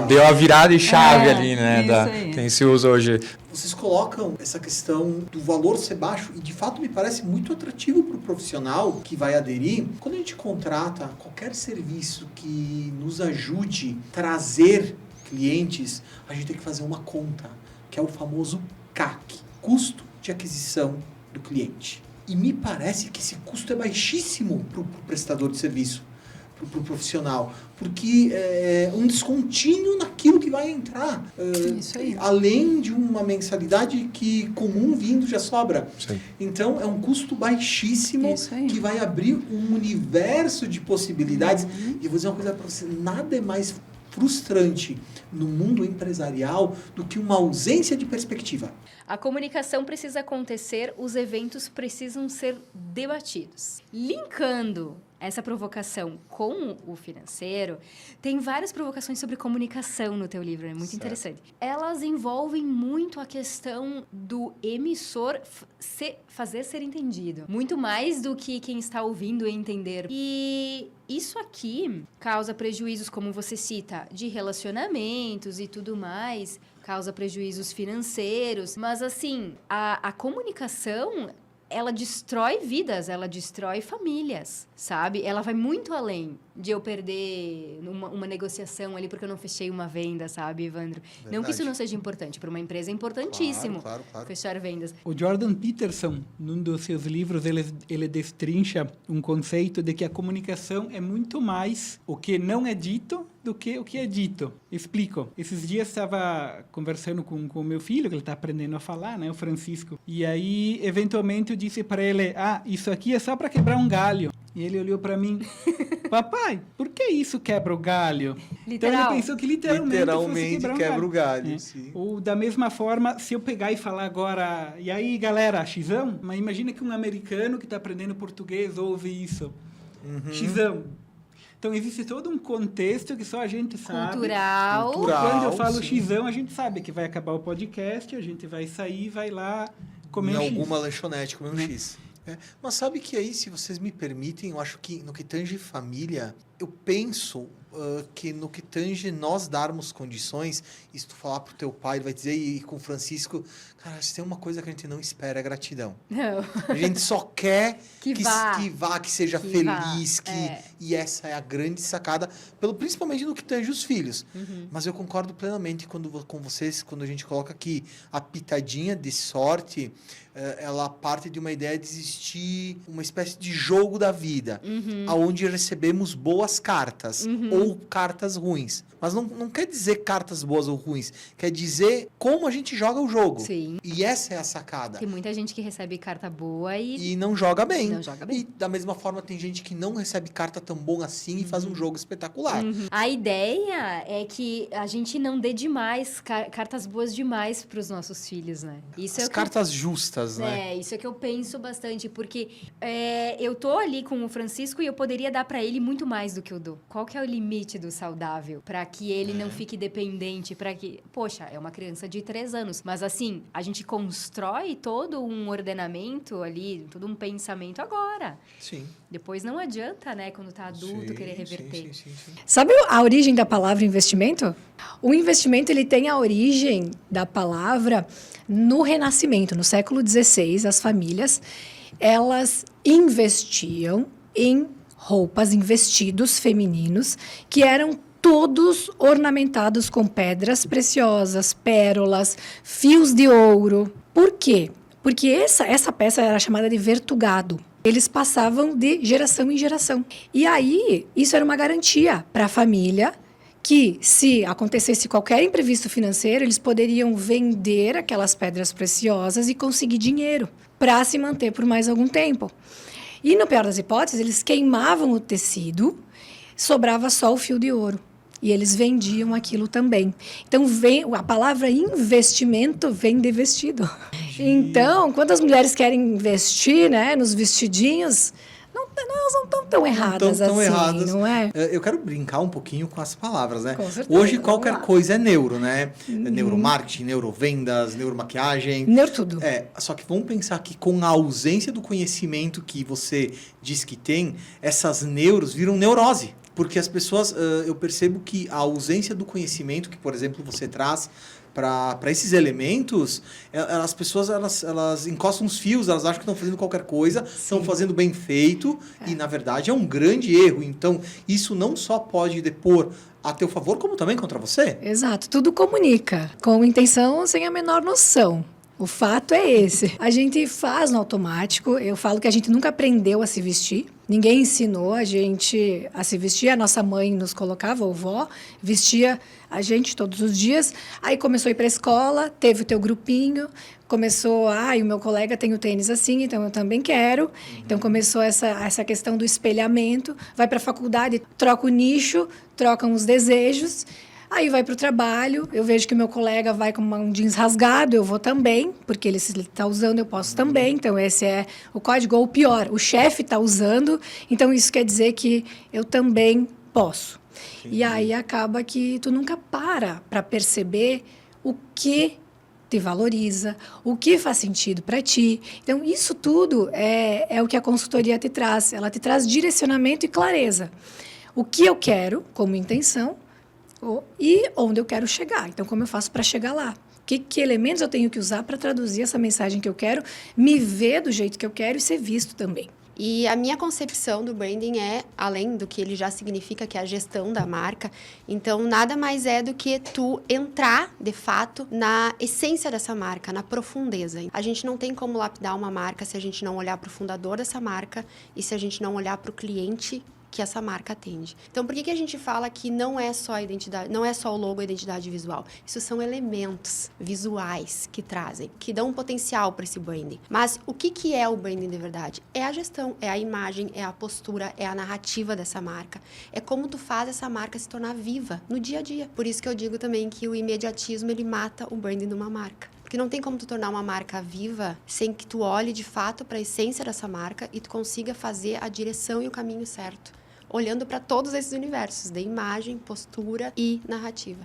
Deu a virada de chave ali, né? Quem se usa hoje. Vocês colocam essa questão do valor ser baixo e, de fato, me parece muito atrativo para o profissional que vai aderir. Quando a gente contrata qualquer serviço que nos ajude a trazer clientes, a gente tem que fazer uma conta, que é o famoso CAC, custo de aquisição do cliente. E me parece que esse custo é baixíssimo para o prestador de serviço, para o profissional, porque é um descontínuo naquilo que vai entrar. Isso aí. Além de uma mensalidade que comum vindo já sobra. Sim. Então, é um custo baixíssimo que vai abrir um universo de possibilidades. E eu vou dizer uma coisa para você, nada é mais frustrante no mundo empresarial do que uma ausência de perspectiva. A comunicação precisa acontecer, os eventos precisam ser debatidos. Linkando essa provocação com o financeiro, tem várias provocações sobre comunicação no teu livro, é muito interessante. Elas envolvem muito a questão do emissor fazer ser entendido, muito mais do que quem está ouvindo entender. E isso aqui causa prejuízos, como você cita, de relacionamentos e tudo mais, causa prejuízos financeiros, mas assim, a comunicação, ela destrói vidas, ela destrói famílias, sabe? Ela vai muito além de eu perder uma negociação ali porque eu não fechei uma venda, sabe, Evandro? Verdade. Não que isso não seja importante, para uma empresa é importantíssimo claro. Fechar vendas. O Jordan Peterson, num dos seus livros, ele destrincha um conceito de que a comunicação é muito mais o que não é dito do que o que é dito. Explico. Esses dias estava conversando com o meu filho, que ele está aprendendo a falar, né, o Francisco. E aí, eventualmente, eu disse para ele, isso aqui é só para quebrar um galho. E ele olhou para mim, papai, por que isso quebra o galho? Literal. Então ele pensou que literalmente quebra o galho. Ou da mesma forma, se eu pegar e falar agora, e aí galera, xizão? Mas imagina que um americano que está aprendendo português ouve isso. Xizão. Então existe todo um contexto que só a gente sabe. Cultural. Quando eu falo xizão, a gente sabe que vai acabar o podcast, a gente vai sair, vai lá comer em alguma lanchonete, comer um X. Mas sabe que aí, se vocês me permitem, eu acho que no que tange família, eu penso que no que tange nós darmos condições, e se tu falar pro teu pai, ele vai dizer, e com o Francisco, cara, se tem uma coisa que a gente não espera, é gratidão. Não. A gente só quer que seja feliz, e essa é a grande sacada, principalmente no que tange os filhos. Mas eu concordo plenamente com vocês, quando a gente coloca aqui a pitadinha de sorte, ela parte de uma ideia de existir uma espécie de jogo da vida, onde recebemos boas cartas, ou cartas ruins. Mas não quer dizer cartas boas ou ruins, quer dizer como a gente joga o jogo. Sim. E essa é a sacada. Tem muita gente que recebe carta boa e não joga bem. Não joga bem. E da mesma forma tem gente que não recebe carta tão bom assim e faz um jogo espetacular. A ideia é que a gente não dê demais, cartas boas demais para os nossos filhos, né? Isso cartas justas, né? Isso é que eu penso bastante, porque eu tô ali com o Francisco e eu poderia dar para ele muito mais do que eu dou. Qual que é o limite do saudável? Para que ele não fique dependente, para que... Poxa, é uma criança de 3 anos, mas assim, a gente constrói todo um ordenamento ali, todo um pensamento agora. Sim. Depois não adianta, né, quando tá adulto, querer reverter. Sim. Sabe a origem da palavra investimento? O investimento, ele tem a origem da palavra no Renascimento. No século XVI, as famílias, elas investiam em roupas, em vestidos femininos, que eram todos ornamentados com pedras preciosas, pérolas, fios de ouro. Por quê? Porque essa peça era chamada de vertugado. Eles passavam de geração em geração. E aí, isso era uma garantia para a família que, se acontecesse qualquer imprevisto financeiro, eles poderiam vender aquelas pedras preciosas e conseguir dinheiro para se manter por mais algum tempo. E, no pior das hipóteses, eles queimavam o tecido, sobrava só o fio de ouro. E eles vendiam aquilo também. Então, a palavra investimento vem de vestido. Então, quando as mulheres querem investir, né, nos vestidinhos, elas não estão tão erradas assim, erradas. Não é? Eu quero brincar um pouquinho com as palavras, né? Com certeza, hoje qualquer coisa é neuro, né? Neuromarketing, neurovendas, neuromaquiagem. Neurotudo. Só que vamos pensar que com a ausência do conhecimento que você diz que tem, essas neuros viram neurose. Porque as pessoas, eu percebo que a ausência do conhecimento que, por exemplo, você traz para esses elementos, as pessoas elas encostam os fios, elas acham que estão fazendo qualquer coisa, estão fazendo bem feito, e na verdade é um grande erro. Então, isso não só pode depor a teu favor, como também contra você. Exato, tudo comunica, com intenção sem a menor noção. O fato é esse. A gente faz no automático. Eu falo que a gente nunca aprendeu a se vestir. Ninguém ensinou a gente a se vestir. A nossa mãe nos colocava, a vovó, vestia a gente todos os dias. Aí começou a ir para a escola, teve o teu grupinho, começou, o meu colega tem o tênis assim, então eu também quero. Então começou essa questão do espelhamento. Vai para a faculdade, troca o nicho, trocam os desejos. Aí vai para o trabalho, eu vejo que o meu colega vai com um jeans rasgado, eu vou também, porque ele está usando, eu posso também. Então, esse é o código. Ou pior, o chefe está usando, então isso quer dizer que eu também posso. Sim. E aí acaba que tu nunca para perceber o que te valoriza, o que faz sentido para ti. Então, isso tudo é o que a consultoria te traz. Ela te traz direcionamento e clareza. O que eu quero como intenção, e onde eu quero chegar. Então, como eu faço para chegar lá? Que elementos eu tenho que usar para traduzir essa mensagem que eu quero, me ver do jeito que eu quero e ser visto também. E a minha concepção do branding é, além do que ele já significa, que é a gestão da marca, então nada mais é do que tu entrar, de fato, na essência dessa marca, na profundeza. A gente não tem como lapidar uma marca se a gente não olhar para o fundador dessa marca e se a gente não olhar para o cliente que essa marca atende. Então, por que a gente fala que não é só a identidade, não é só o logo, a identidade visual? Isso são elementos visuais que trazem, que dão um potencial para esse branding. Mas o que é o branding de verdade? É a gestão, é a imagem, é a postura, é a narrativa dessa marca. É como tu faz essa marca se tornar viva no dia a dia. Por isso que eu digo também que o imediatismo, ele mata o branding de uma marca. Porque não tem como tu tornar uma marca viva sem que tu olhe de fato para a essência dessa marca e tu consiga fazer a direção e o caminho certo, olhando para todos esses universos de imagem, postura e narrativa.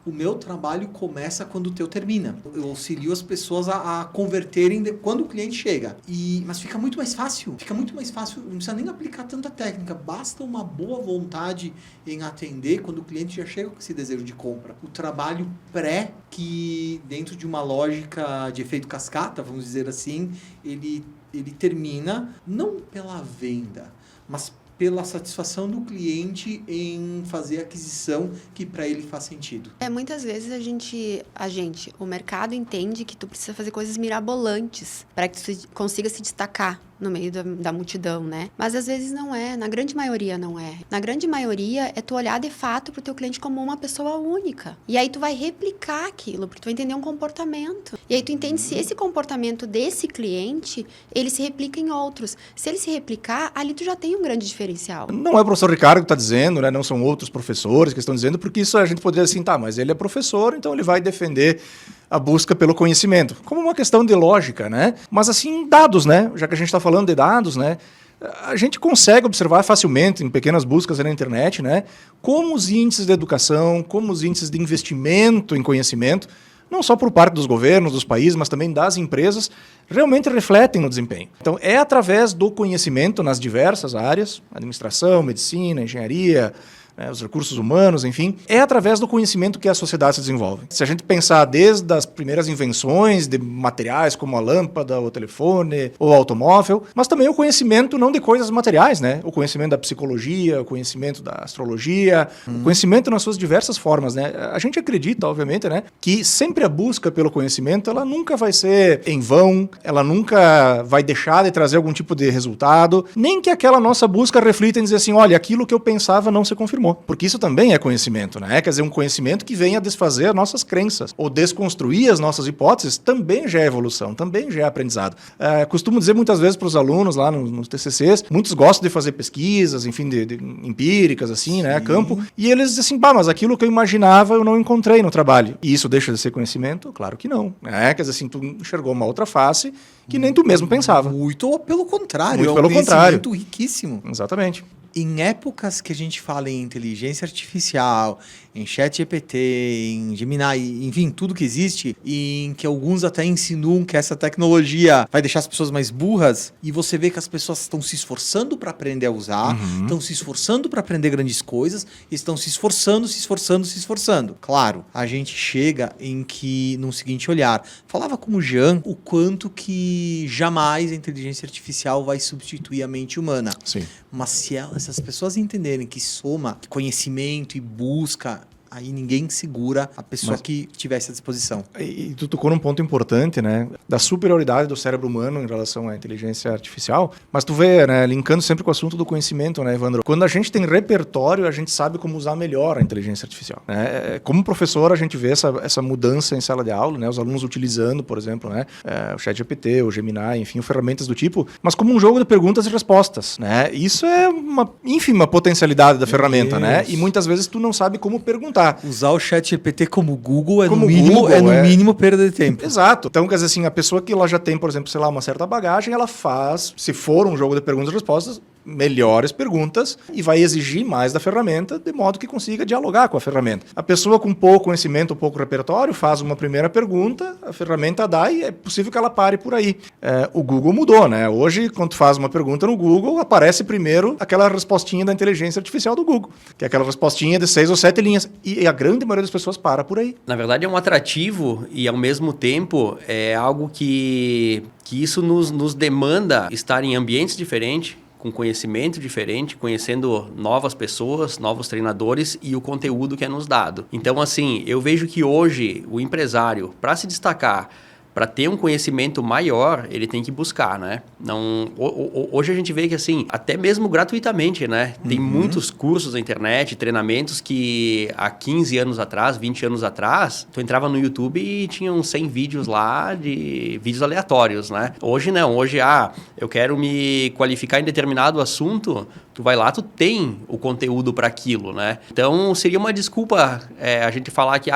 O meu trabalho começa quando o teu termina. Eu auxilio as pessoas a converterem quando o cliente chega. Mas fica muito mais fácil. Não precisa nem aplicar tanta técnica. Basta uma boa vontade em atender quando o cliente já chega com esse desejo de compra. O trabalho que dentro de uma lógica de efeito cascata, vamos dizer assim, ele termina não pela venda, mas pela satisfação do cliente em fazer a aquisição que para ele faz sentido. Muitas vezes o mercado entende que tu precisa fazer coisas mirabolantes para que tu consiga se destacar no meio da multidão, né? Mas às vezes não é, na grande maioria não é. Na grande maioria é tu olhar de fato pro teu cliente como uma pessoa única. E aí tu vai replicar aquilo, porque tu vai entender um comportamento. E aí tu entende se esse comportamento desse cliente, ele se replica em outros. Se ele se replicar, ali tu já tem um grande diferencial. Não é o professor Ricardo que está dizendo, né? Não são outros professores que estão dizendo, porque isso a gente poderia assim, mas ele é professor, então ele vai defender a busca pelo conhecimento, como uma questão de lógica, né? Mas assim, dados, né? Já que a gente está falando de dados, né? A gente consegue observar facilmente em pequenas buscas na internet, né? Como os índices de educação, como os índices de investimento em conhecimento, não só por parte dos governos, dos países, mas também das empresas, realmente refletem no desempenho. Então, é através do conhecimento nas diversas áreas, administração, medicina, engenharia, os recursos humanos, enfim, é através do conhecimento que a sociedade se desenvolve. Se a gente pensar desde as primeiras invenções de materiais como a lâmpada, o telefone, o automóvel, mas também o conhecimento não de coisas materiais, né? O conhecimento da psicologia, o conhecimento da astrologia, o conhecimento nas suas diversas formas, né? A gente acredita, obviamente, né, que sempre a busca pelo conhecimento, ela nunca vai ser em vão, ela nunca vai deixar de trazer algum tipo de resultado, nem que aquela nossa busca reflita em dizer assim, olha, aquilo que eu pensava não se confirmou. errou. Porque isso também é conhecimento, né? Quer dizer, um conhecimento que vem a desfazer nossas crenças ou desconstruir as nossas hipóteses também já é evolução, também já é aprendizado. Costumo dizer muitas vezes para os alunos lá nos TCCs, muitos gostam de fazer pesquisas, enfim, de empíricas, assim, né, a campo, e eles dizem assim, mas aquilo que eu imaginava eu não encontrei no trabalho. E isso deixa de ser conhecimento? Claro que não. Quer dizer assim, tu enxergou uma outra face que nem tu mesmo pensava. Muito ou pelo contrário. Muito pelo contrário. Muito riquíssimo. Exatamente. Em épocas que a gente fala em inteligência artificial, em ChatGPT, em Gemini, enfim, tudo que existe, e em que alguns até insinuam que essa tecnologia vai deixar as pessoas mais burras, e você vê que as pessoas estão se esforçando para aprender a usar, estão se esforçando para aprender grandes coisas, estão se esforçando. Claro, a gente chega em que, num seguinte olhar, falava com o Jean o quanto que jamais a inteligência artificial vai substituir a mente humana. Sim. Mas se essas pessoas entenderem que soma conhecimento e busca, aí ninguém segura a pessoa que tivesse à disposição. E tu tocou num ponto importante, né, da superioridade do cérebro humano em relação à inteligência artificial, mas tu vê, né, linkando sempre com o assunto do conhecimento, né, Evandro, quando a gente tem repertório, a gente sabe como usar melhor a inteligência artificial, né? Como professor, a gente vê essa mudança em sala de aula, né, os alunos utilizando, por exemplo, né, o ChatGPT, o Gemini, enfim, ferramentas do tipo, mas como um jogo de perguntas e respostas, né? Isso é uma ínfima potencialidade da ferramenta, né? E muitas vezes tu não sabe como perguntar. Usar o ChatGPT como Google no mínimo perda de tempo. Exato. Então, quer dizer assim, a pessoa que ela já tem, por exemplo, sei lá, uma certa bagagem, ela faz, se for um jogo de perguntas e respostas, melhores perguntas e vai exigir mais da ferramenta de modo que consiga dialogar com a ferramenta. A pessoa com pouco conhecimento, pouco repertório, faz uma primeira pergunta, a ferramenta dá e é possível que ela pare por aí. O Google mudou, né? Hoje, quando tu faz uma pergunta no Google, aparece primeiro aquela respostinha da inteligência artificial do Google, que é aquela respostinha de 6 ou 7 linhas. E a grande maioria das pessoas para por aí. Na verdade, é um atrativo e, ao mesmo tempo, é algo que isso nos demanda estar em ambientes diferentes, com conhecimento diferente, conhecendo novas pessoas, novos treinadores e o conteúdo que é nos dado. Então, assim, eu vejo que hoje o empresário, para se destacar, para ter um conhecimento maior, ele tem que buscar, né? Hoje a gente vê que, assim, até mesmo gratuitamente, né? Tem muitos cursos na internet, treinamentos que há 15 anos atrás, 20 anos atrás, tu entrava no YouTube e tinha uns 100 vídeos lá de vídeos aleatórios, né? Hoje não, hoje, eu quero me qualificar em determinado assunto, tu vai lá, tu tem o conteúdo para aquilo, né? Então, seria uma desculpa a gente falar que,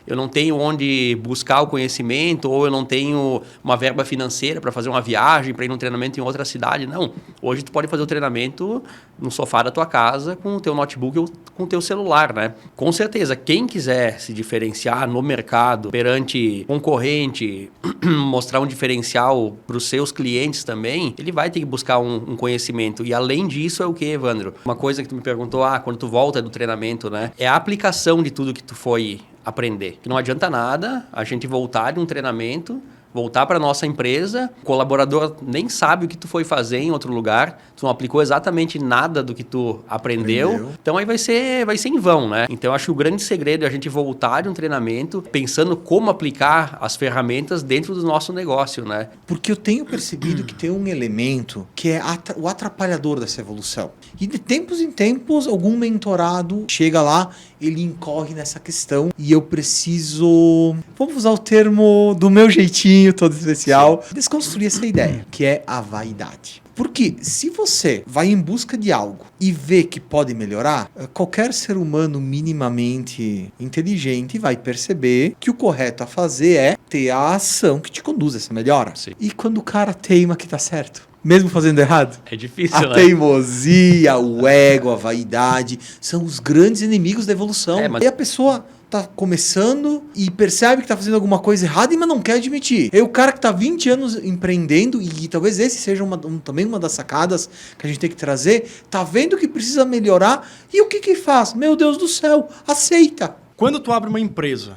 eu não tenho onde buscar o conhecimento, ou eu não tenho uma verba financeira para fazer uma viagem, para ir num treinamento em outra cidade. Não. Hoje tu pode fazer o treinamento no sofá da tua casa, com o teu notebook ou com o teu celular, né? Com certeza, quem quiser se diferenciar no mercado perante concorrente, mostrar um diferencial para os seus clientes também, ele vai ter que buscar um conhecimento. E além disso, é o que, Evandro? Uma coisa que tu me perguntou, quando tu volta do treinamento, né? É a aplicação de tudo que tu foi aprender. Que não adianta nada a gente voltar de um treinamento, voltar para nossa empresa, o colaborador nem sabe o que tu foi fazer em outro lugar, tu não aplicou exatamente nada do que tu aprendeu. Então aí vai ser em vão, né? Então eu acho que o grande segredo é a gente voltar de um treinamento pensando como aplicar as ferramentas dentro do nosso negócio, né? Porque eu tenho percebido que tem um elemento que é o atrapalhador dessa evolução. E de tempos em tempos, algum mentorado chega lá, ele incorre nessa questão e eu preciso, vamos usar o termo do meu jeitinho todo especial, desconstruir essa ideia, que é a vaidade. Porque se você vai em busca de algo e vê que pode melhorar, qualquer ser humano minimamente inteligente vai perceber que o correto a fazer é ter a ação que te conduz a essa melhora. Sim. E quando o cara teima que tá certo, mesmo fazendo errado, é difícil, a teimosia, o ego, a vaidade são os grandes inimigos da evolução. E a pessoa tá começando e percebe que tá fazendo alguma coisa errada, mas não quer admitir. É o cara que tá 20 anos empreendendo, e talvez esse seja também uma das sacadas que a gente tem que trazer, tá vendo que precisa melhorar, e o que faz? Meu Deus do céu, aceita. Quando tu abre uma empresa,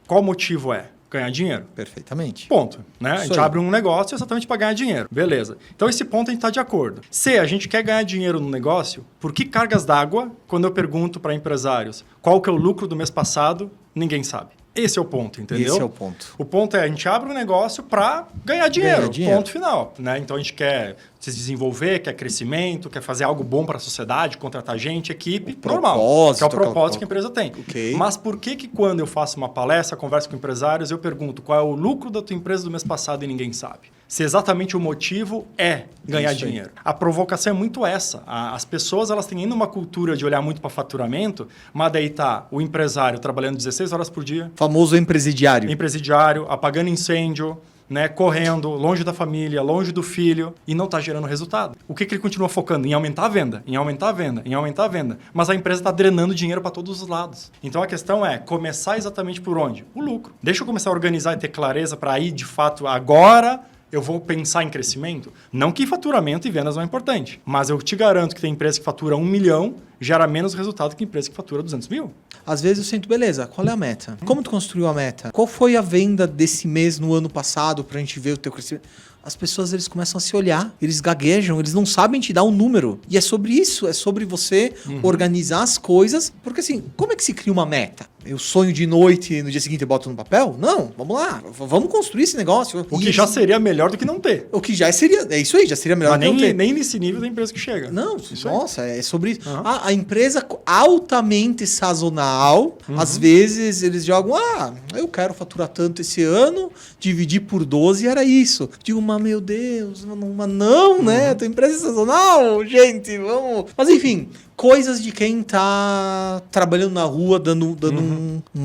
qual o motivo é? Ganhar dinheiro? Perfeitamente. Ponto. Né? A gente abre um negócio exatamente para ganhar dinheiro. Beleza. Então, esse ponto a gente está de acordo. Se a gente quer ganhar dinheiro no negócio, por que cargas d'água, quando eu pergunto para empresários qual que é o lucro do mês passado, ninguém sabe? Esse é o ponto, entendeu? Esse é o ponto. O ponto é, a gente abre um negócio para ganhar dinheiro, dinheiro. ponto final. Né? Então, a gente quer se desenvolver, quer crescimento, quer fazer algo bom para a sociedade, contratar gente, equipe, normal. Que é o propósito que a empresa tem. Okay. Mas por que quando eu faço uma palestra, converso com empresários, eu pergunto qual é o lucro da tua empresa do mês passado e ninguém sabe? Se exatamente o motivo é ganhar dinheiro. A provocação é muito essa. As pessoas elas têm ainda uma cultura de olhar muito para faturamento, mas daí tá o empresário trabalhando 16 horas por dia. Famoso empresidiário. Empresidiário, apagando incêndio, né, correndo, longe da família, longe do filho, e não está gerando resultado. O que ele continua focando? Em aumentar a venda, em aumentar a venda, em aumentar a venda. Mas a empresa está drenando dinheiro para todos os lados. Então a questão é começar exatamente por onde? O lucro. Deixa eu começar a organizar e ter clareza para aí, de fato, agora eu vou pensar em crescimento. Não que faturamento e vendas não é importante, mas eu te garanto que tem empresa que fatura 1 milhão, gera menos resultado que empresa que fatura 200 mil. Às vezes eu sinto, beleza, qual é a meta? Como tu construiu a meta? Qual foi a venda desse mês no ano passado pra gente ver o teu crescimento? As pessoas, eles começam a se olhar, eles gaguejam, eles não sabem te dar um número. E é sobre isso, é sobre você organizar as coisas. Porque assim, como é que se cria uma meta? Eu sonho de noite e no dia seguinte eu boto no papel? Não, vamos lá, vamos construir esse negócio. O que já seria melhor do que não ter. O que já seria, é isso aí, já seria melhor do que não ter. Nem nesse nível da empresa que chega. Não, nossa, é sobre isso. A empresa altamente sazonal, às vezes eles jogam, eu quero faturar tanto esse ano, dividir por 12 era isso. Digo, mas meu Deus, mas não, né? Tua empresa é sazonal, gente, vamos... Mas enfim, coisas de quem tá trabalhando na rua, dando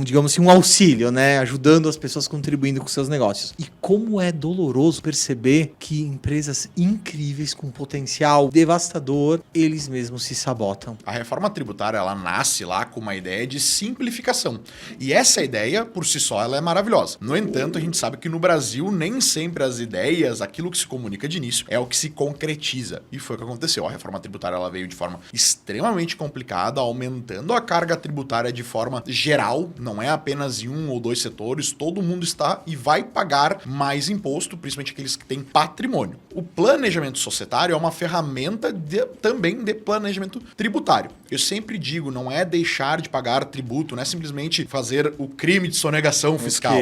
digamos assim, um auxílio, né? Ajudando as pessoas, contribuindo com seus negócios. E como é doloroso perceber que empresas incríveis, com potencial devastador, eles mesmos se sabotam. A reforma tributária, ela nasce lá com uma ideia de simplificação. E essa ideia, por si só, ela é maravilhosa. No entanto, a gente sabe que no Brasil, nem sempre as ideias, aquilo que se comunica de início, é o que se concretiza. E foi o que aconteceu. A reforma tributária, ela veio de forma extremamente complicada, aumentando a carga tributária de forma geral, não é apenas em um ou dois setores, todo mundo está e vai pagar mais imposto, principalmente aqueles que têm patrimônio. O planejamento societário é uma ferramenta também de planejamento tributário. Eu sempre digo, não é deixar de pagar tributo, não é simplesmente fazer o crime de sonegação fiscal.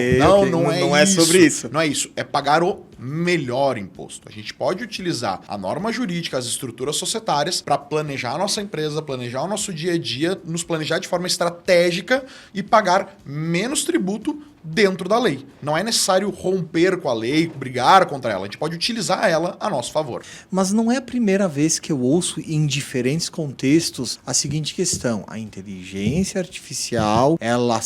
Não é sobre isso. Não é isso, é pagar o melhor imposto. A gente pode utilizar a norma jurídica, as estruturas societárias para planejar a nossa empresa, planejar o nosso dia a dia, nos planejar de forma estratégica e pagar menos tributo dentro da lei. Não é necessário romper com a lei, brigar contra ela. A gente pode utilizar ela a nosso favor. Mas não é a primeira vez que eu ouço em diferentes contextos a seguinte questão. A inteligência artificial, ela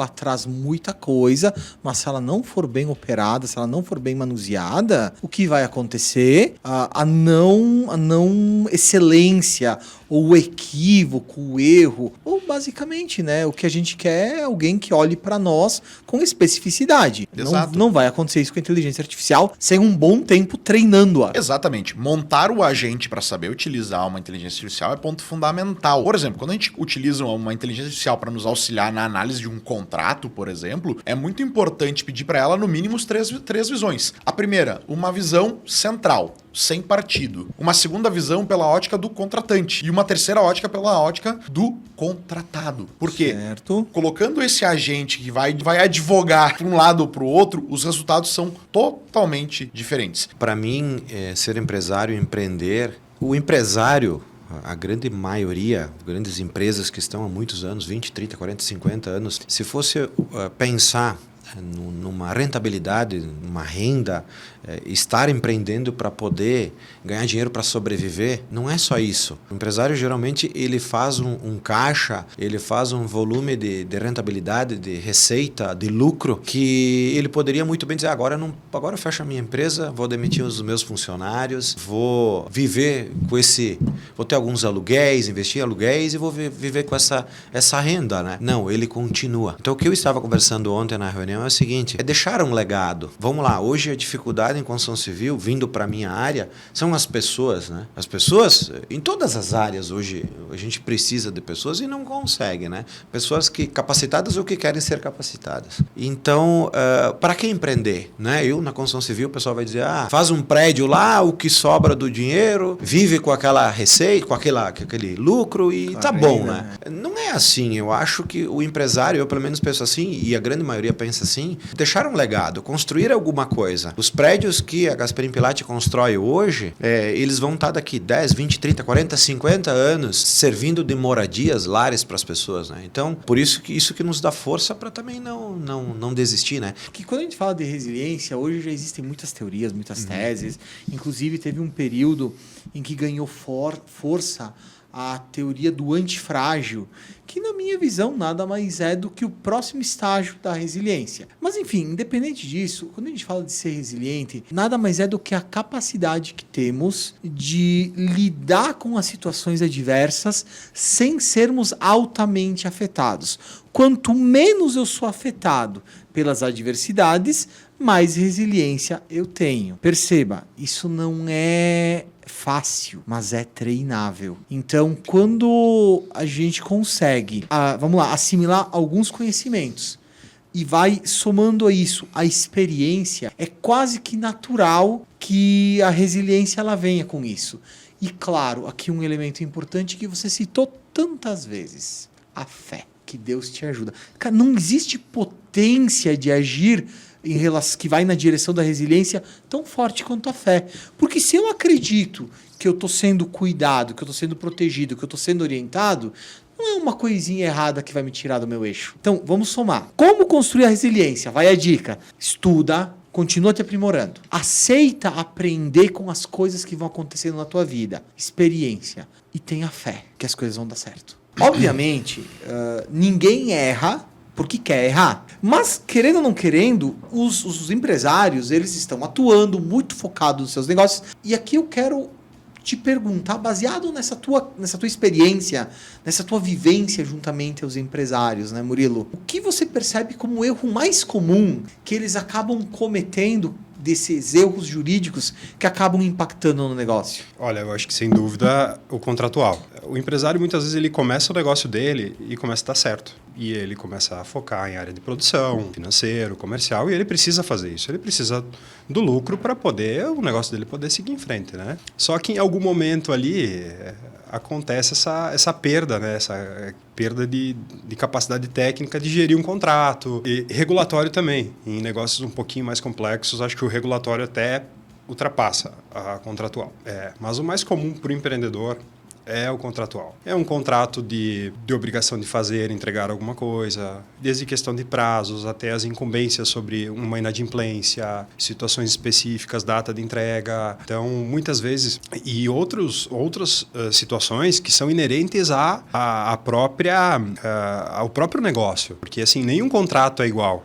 traz muita coisa, mas se ela não for bem operada, se ela não for bem manuseada, o que vai acontecer? A não excelência, ou o equívoco, o erro, ou basicamente, né, o que a gente quer é alguém que olhe para nós com especificidade. Não vai acontecer isso com a inteligência artificial sem um bom tempo treinando-a. Exatamente. Montar o agente para saber utilizar uma inteligência artificial é ponto fundamental. Por exemplo, quando a gente utiliza uma inteligência artificial para nos auxiliar na análise de um contrato, por exemplo, é muito importante pedir para ela no mínimo três visões. A primeira, uma visão central, sem partido. Uma segunda visão pela ótica do contratante. E uma terceira ótica pela ótica do contratado. Por quê? Certo. Colocando esse agente que vai advogar para um lado ou para o outro, os resultados são totalmente diferentes. Para mim, ser empresário, empreender, o empresário, a grande maioria, grandes empresas que estão há muitos anos, 20, 30, 40, 50 anos, se fosse pensar numa rentabilidade, numa renda, estar empreendendo para poder ganhar dinheiro para sobreviver, não é só isso. O empresário geralmente ele faz um caixa, ele faz um volume de rentabilidade, de receita, de lucro, que ele poderia muito bem dizer, agora eu fecho a minha empresa, vou demitir os meus funcionários, vou viver com vou ter alguns aluguéis, investir em aluguéis e vou viver com essa renda, né? Não, ele continua. Então o que eu estava conversando ontem na reunião é o seguinte, é deixar um legado. Vamos lá, hoje a dificuldade em construção civil, vindo para a minha área, são as pessoas, né? As pessoas, em todas as áreas hoje, a gente precisa de pessoas e não consegue, né? Pessoas capacitadas ou que querem ser capacitadas. Então, para que empreender? Né? Eu, na construção civil, o pessoal vai dizer, faz um prédio lá, o que sobra do dinheiro, vive com aquela receita, com aquele lucro e tá bom, né? Não é assim. Eu acho que o empresário, eu pelo menos penso assim, e a grande maioria pensa assim, deixar um legado, construir alguma coisa. Os prédios que a Gasperim Pilati constrói hoje, eles vão estar daqui 10, 20, 30, 40, 50 anos servindo de moradias, lares para as pessoas, né? Então, por isso que nos dá força para também não desistir, né? Porque quando a gente fala de resiliência, hoje já existem muitas teorias, muitas teses. Inclusive, teve um período em que ganhou força a teoria do antifrágil, que na minha visão nada mais é do que o próximo estágio da resiliência. Mas enfim, independente disso, quando a gente fala de ser resiliente, nada mais é do que a capacidade que temos de lidar com as situações adversas sem sermos altamente afetados. Quanto menos eu sou afetado pelas adversidades, mais resiliência eu tenho. Perceba, isso não é fácil, mas é treinável. Então, quando a gente consegue, assimilar alguns conhecimentos e vai somando a isso a experiência, é quase que natural que a resiliência ela venha com isso. E claro, aqui um elemento importante que você citou tantas vezes, a fé. Que Deus te ajuda. Cara, não existe potência de agir que vai na direção da resiliência tão forte quanto a fé. Porque se eu acredito que eu estou sendo cuidado, que eu estou sendo protegido, que eu estou sendo orientado, não é uma coisinha errada que vai me tirar do meu eixo. Então, vamos somar. Como construir a resiliência? Vai a dica. Estuda, continua te aprimorando. Aceita aprender com as coisas que vão acontecendo na tua vida. Experiência. E tenha fé que as coisas vão dar certo. Obviamente, ninguém erra porque quer errar. Mas, querendo ou não querendo, os empresários, eles estão atuando muito focados nos seus negócios. E aqui eu quero te perguntar, baseado nessa tua experiência, nessa tua vivência juntamente aos empresários, né, Murilo? O que você percebe como o erro mais comum que eles acabam cometendo desses erros jurídicos que acabam impactando no negócio? Olha, eu acho que sem dúvida o contratual. O empresário muitas vezes ele começa o negócio dele e começa a dar certo. E ele começa a focar em área de produção, financeiro, comercial, e ele precisa fazer isso. Ele precisa do lucro para poder o negócio dele poder seguir em frente, né? Só que em algum momento ali acontece essa perda, né? Essa perda de capacidade técnica de gerir um contrato. E regulatório também. Em negócios um pouquinho mais complexos, acho que o regulatório até ultrapassa a contratual. Mas o mais comum para o empreendedor é o contratual. É um contrato de obrigação de fazer, entregar alguma coisa, desde questão de prazos até as incumbências sobre uma inadimplência, situações específicas, data de entrega. Então, muitas vezes, e outras situações que são inerentes ao próprio negócio. Porque, assim, nenhum contrato é igual.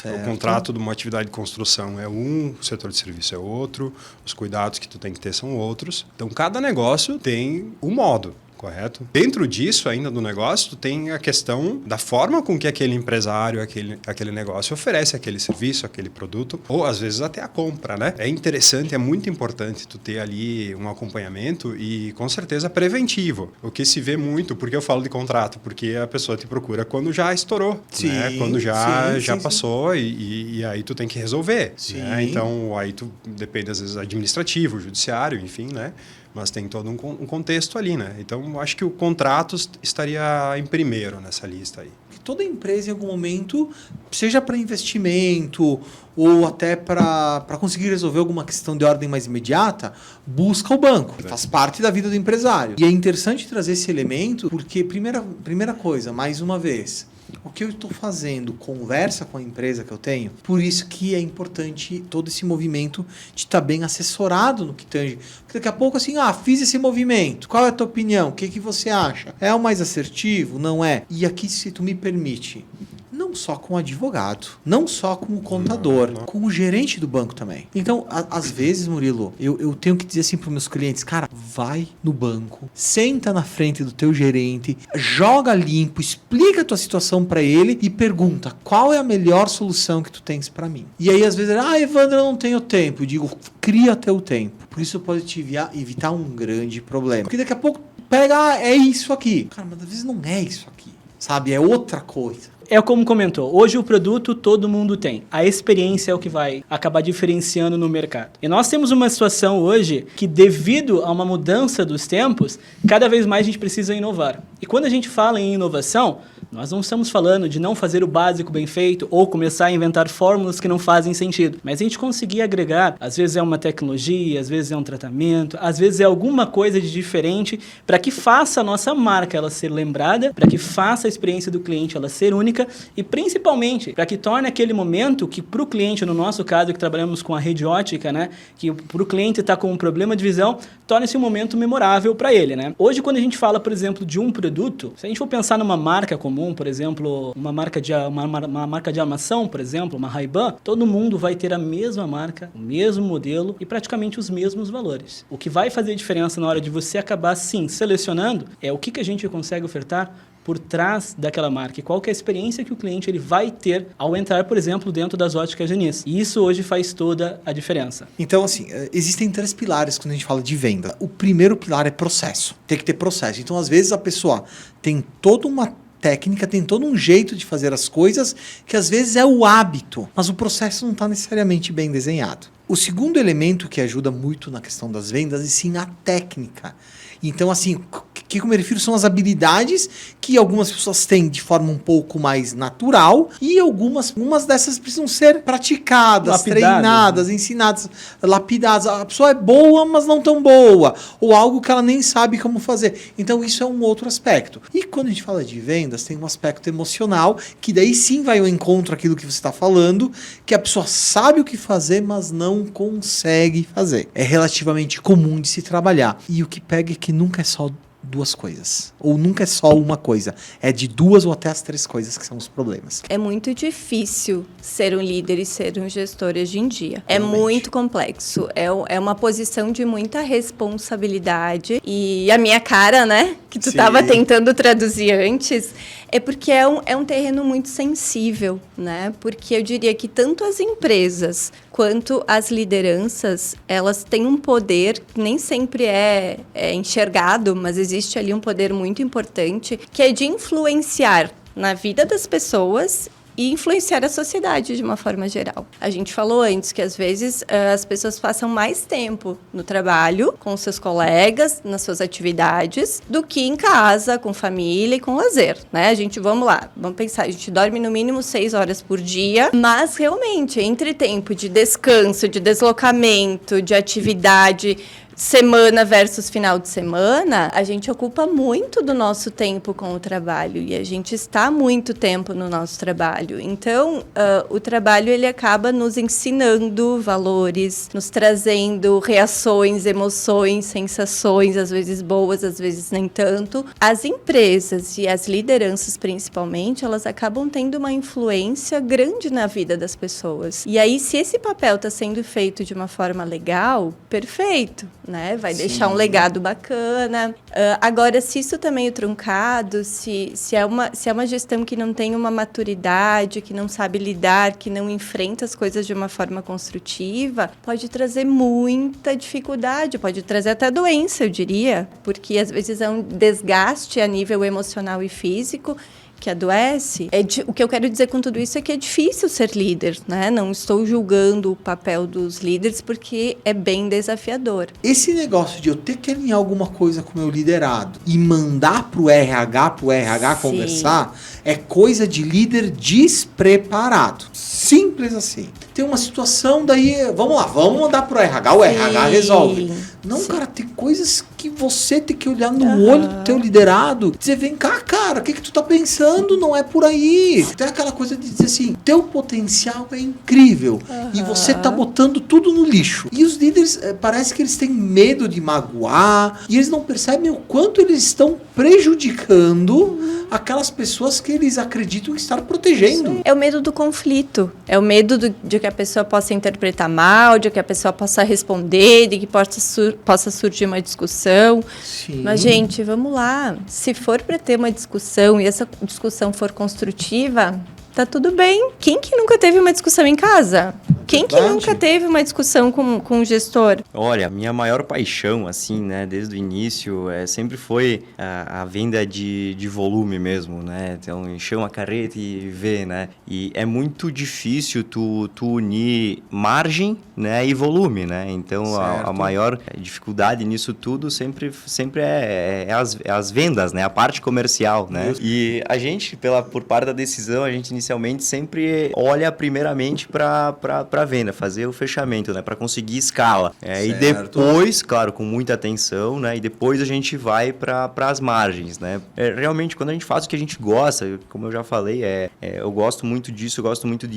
O contrato de uma atividade de construção é um, o setor de serviço é outro, os cuidados que tu tem que ter são outros. Então, cada negócio tem uma modo, correto? Dentro disso, ainda do negócio, tu tem a questão da forma com que aquele empresário, aquele negócio oferece aquele serviço, aquele produto, ou às vezes até a compra, né? É interessante, é muito importante tu ter ali um acompanhamento e, com certeza, preventivo. O que se vê muito, porque eu falo de contrato, porque a pessoa te procura quando já estourou, né? Quando já passou e aí tu tem que resolver. Né? Então, aí tu depende, às vezes, administrativo, judiciário, enfim, né? Mas tem todo um contexto ali, né? Então, acho que o contrato estaria em primeiro nessa lista aí. Toda empresa, em algum momento, seja para investimento ou até para conseguir resolver alguma questão de ordem mais imediata, busca o banco. Faz parte da vida do empresário. E é interessante trazer esse elemento porque, primeira coisa, mais uma vez, o que eu estou fazendo conversa com a empresa que eu tenho, por isso que é importante todo esse movimento de estar bem assessorado no que tange. Porque daqui a pouco assim, fiz esse movimento, qual é a tua opinião? O que você acha? É o mais assertivo? Não é? E aqui, se tu me permite, não só com o advogado, não só com o contador, com o gerente do banco também. Então, às vezes, Murilo, eu tenho que dizer assim para os meus clientes, cara, vai no banco, senta na frente do teu gerente, joga limpo, explica a tua situação para ele e pergunta qual é a melhor solução que tu tens para mim. E aí, às vezes, Evandro, eu não tenho tempo. Eu digo, cria teu tempo. Por isso pode te evitar um grande problema. Porque daqui a pouco pega, é isso aqui. Cara, mas às vezes não é isso aqui. sabe? É outra coisa. É como comentou, hoje o produto todo mundo tem. A experiência é o que vai acabar diferenciando no mercado. E nós temos uma situação hoje que, devido a uma mudança dos tempos, cada vez mais a gente precisa inovar. E quando a gente fala em inovação, nós não estamos falando de não fazer o básico bem feito ou começar a inventar fórmulas que não fazem sentido. Mas a gente conseguir agregar, às vezes é uma tecnologia, às vezes é um tratamento, às vezes é alguma coisa de diferente para que faça a nossa marca ela ser lembrada, para que faça a experiência do cliente ela ser única e principalmente para que torne aquele momento que para o cliente, no nosso caso que trabalhamos com a rede ótica, né, que para o cliente está com um problema de visão, torne-se um momento memorável para ele, né? Hoje quando a gente fala, por exemplo, de um produto, se a gente for pensar numa marca comum, por exemplo, uma marca de armação, por exemplo, uma Ray-Ban, todo mundo vai ter a mesma marca, o mesmo modelo e praticamente os mesmos valores. O que vai fazer diferença na hora de você acabar, sim, selecionando é o que a gente consegue ofertar por trás daquela marca e qual que é a experiência que o cliente ele vai ter ao entrar, por exemplo, dentro das óticas Diniz. E isso hoje faz toda a diferença. Então, assim, existem 3 pilares quando a gente fala de venda. O primeiro pilar é processo. Tem que ter processo. Então, às vezes, a pessoa tem toda uma técnica, tem todo um jeito de fazer as coisas que às vezes é o hábito, mas o processo não está necessariamente bem desenhado. O segundo elemento que ajuda muito na questão das vendas é sim a técnica. Então, assim, o que eu me refiro são as habilidades que algumas pessoas têm de forma um pouco mais natural e algumas dessas precisam ser praticadas, lapidadas, treinadas, ensinadas, lapidadas. A pessoa é boa, mas não tão boa. Ou algo que ela nem sabe como fazer. Então, isso é um outro aspecto. E quando a gente fala de vendas, tem um aspecto emocional, que daí sim vai ao encontro aquilo que você está falando, que a pessoa sabe o que fazer, mas não consegue fazer. É relativamente comum de se trabalhar. E o que pega é que nunca é só 2 coisas. Ou nunca é só uma coisa. É de 2 ou até as 3 coisas que são os problemas. É muito difícil ser um líder e ser um gestor hoje em dia. É muito complexo. É uma posição de muita responsabilidade. E a minha cara, né? Que tu estava tentando traduzir antes, é porque é um terreno muito sensível, né? Porque eu diria que tanto as empresas quanto as lideranças, elas têm um poder que nem sempre é enxergado, mas existe ali um poder muito importante, que é de influenciar na vida das pessoas e influenciar a sociedade de uma forma geral. A gente falou antes que, às vezes, as pessoas passam mais tempo no trabalho, com seus colegas, nas suas atividades, do que em casa, com família e com lazer, né? Vamos pensar, a gente dorme no mínimo 6 horas por dia, mas realmente, entre tempo de descanso, de deslocamento, de atividade, semana versus final de semana, a gente ocupa muito do nosso tempo com o trabalho e a gente está muito tempo no nosso trabalho. Então, o trabalho ele acaba nos ensinando valores, nos trazendo reações, emoções, sensações, às vezes boas, às vezes nem tanto. As empresas e as lideranças, principalmente, elas acabam tendo uma influência grande na vida das pessoas. E aí, se esse papel está sendo feito de uma forma legal, perfeito, né? Vai deixar um legado bacana. Agora, se isso está meio truncado, se é uma gestão que não tem uma maturidade, que não sabe lidar, que não enfrenta as coisas de uma forma construtiva, pode trazer muita dificuldade, pode trazer até doença, eu diria, porque às vezes é um desgaste a nível emocional e físico que adoece. O que eu quero dizer com tudo isso é que é difícil ser líder, né? Não estou julgando o papel dos líderes porque é bem desafiador. Esse negócio de eu ter que alinhar alguma coisa com o meu liderado e mandar pro RH conversar, é coisa de líder despreparado. Simples assim. Tem uma situação, daí, vamos mandar pro RH, o RH resolve. Não, cara, tem coisas que você tem que olhar no olho do teu liderado e dizer, vem cá, cara, o que tu tá pensando? Não é por aí. Tem aquela coisa de dizer assim, teu potencial é incrível e você tá botando tudo no lixo. E os líderes, parece que eles têm medo de magoar e eles não percebem o quanto eles estão prejudicando aquelas pessoas que eles acreditam estar protegendo. É o medo do conflito, é o medo de que a pessoa possa interpretar mal, de que a pessoa possa responder, de que possa surgir uma discussão. Sim. Mas, gente, vamos lá. Se for para ter uma discussão e essa discussão for construtiva, Tá tudo bem. Quem que nunca teve uma discussão em casa? Quem que nunca teve uma discussão com o gestor? Olha, minha maior paixão, assim, né, desde o início, sempre foi a venda de volume mesmo, né? Então, encher uma carreta e ver, né? E é muito difícil tu unir margem, né, e volume, né? Então, a maior dificuldade nisso tudo sempre é as vendas, né? A parte comercial, né? E a gente, por parte da decisão, a gente inicialmente sempre olha primeiramente para venda, fazer o fechamento, né, para conseguir escala. E depois, claro, com muita atenção, né, e depois a gente vai para as margens, né. Realmente, quando a gente faz o que a gente gosta, como eu já falei, eu gosto muito disso, eu gosto muito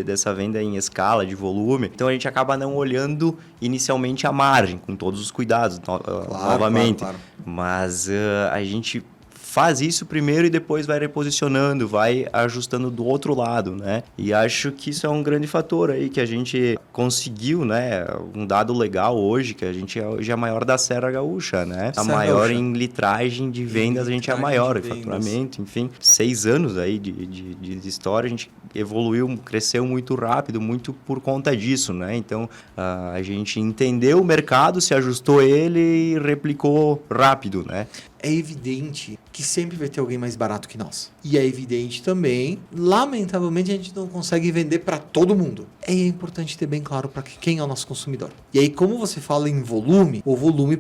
dessa venda em escala, de volume, então a gente acaba não olhando inicialmente a margem, com todos os cuidados, novamente. Claro. Mas a gente faz isso primeiro e depois vai reposicionando, vai ajustando do outro lado, né? E acho que isso é um grande fator aí, que a gente conseguiu, né? Um dado legal hoje, que a gente hoje é a maior da Serra Gaúcha, né? A maior em litragem de vendas, a gente é a maior em faturamento, enfim. 6 anos aí de história, a gente evoluiu, cresceu muito rápido, muito por conta disso, né? Então, a gente entendeu o mercado, se ajustou ele e replicou rápido, né? É evidente que sempre vai ter alguém mais barato que nós. E é evidente também, lamentavelmente, a gente não consegue vender para todo mundo. É importante ter bem claro para quem é o nosso consumidor. E aí, como você fala em volume, o volume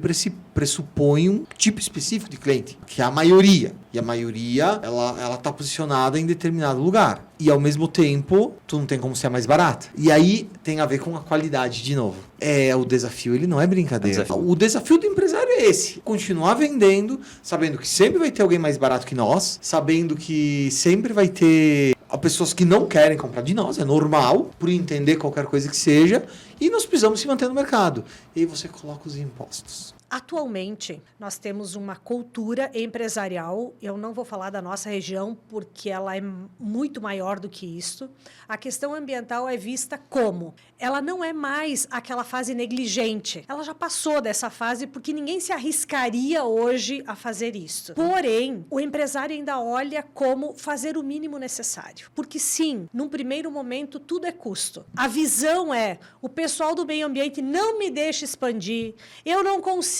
pressupõe um tipo específico de cliente, que é a maioria. E a maioria, ela tá posicionada em determinado lugar. E ao mesmo tempo, tu não tem como ser mais barata. E aí tem a ver com a qualidade de novo. O desafio, ele não é brincadeira. O desafio do empresário é esse. Continuar vendendo, sabendo que sempre vai ter alguém mais barato que nós, sabendo que sempre vai ter pessoas que não querem comprar de nós, é normal, por entender qualquer coisa que seja, e nós precisamos se manter no mercado. E aí você coloca os impostos. Atualmente, nós temos uma cultura empresarial, eu não vou falar da nossa região, porque ela é muito maior do que isso. A questão ambiental é vista como? Ela não é mais aquela fase negligente. Ela já passou dessa fase, porque ninguém se arriscaria hoje a fazer isso. Porém, o empresário ainda olha como fazer o mínimo necessário. Porque sim, num primeiro momento, tudo é custo. A visão é, o pessoal do meio ambiente não me deixa expandir, eu não consigo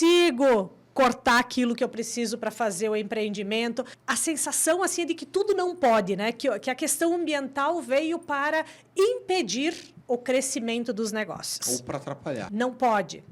cortar aquilo que eu preciso para fazer o empreendimento. A sensação assim é de que tudo não pode, né? Que a questão ambiental veio para impedir o crescimento dos negócios. Ou para atrapalhar. Não pode.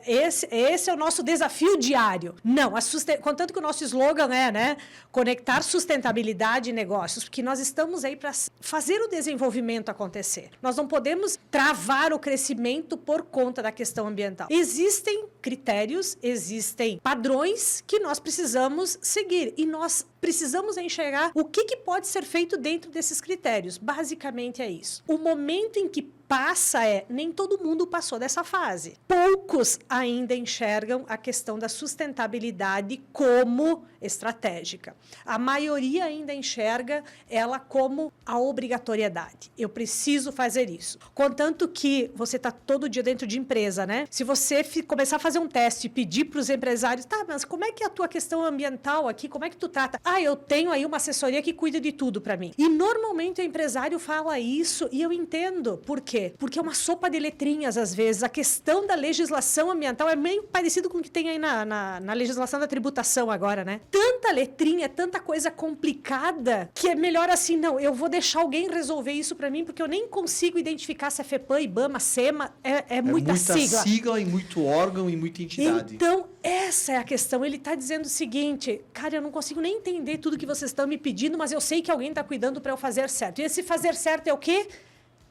Esse é o nosso desafio diário. Não, contanto que o nosso slogan é, né, conectar sustentabilidade e negócios, porque nós estamos aí para fazer o desenvolvimento acontecer. Nós não podemos travar o crescimento por conta da questão ambiental. Existem critérios, existem padrões que nós precisamos seguir e nós precisamos enxergar o que pode ser feito dentro desses critérios. Basicamente é isso. O momento em que passa nem todo mundo passou dessa fase. Poucos ainda enxergam a questão da sustentabilidade como estratégica. A maioria ainda enxerga ela como a obrigatoriedade. Eu preciso fazer isso. Contanto que você está todo dia dentro de empresa, né? Se você começar a fazer um teste e pedir para os empresários, tá, mas como é que é a tua questão ambiental aqui? Como é que tu trata? Eu tenho aí uma assessoria que cuida de tudo para mim. E normalmente o empresário fala isso e eu entendo. Por quê? Porque é uma sopa de letrinhas, às vezes. A questão da legislação ambiental é meio parecido com o que tem aí na legislação da tributação agora, né? Tanta letrinha, tanta coisa complicada, que é melhor assim, não, eu vou deixar alguém resolver isso para mim, porque eu nem consigo identificar se é FEPAM, IBAMA, SEMA, é muita sigla. Sigla e muito órgão e muita entidade. Então, essa é a questão. Ele está dizendo o seguinte, cara, eu não consigo nem entender tudo que vocês estão me pedindo, mas eu sei que alguém está cuidando para eu fazer certo. E esse fazer certo é o quê?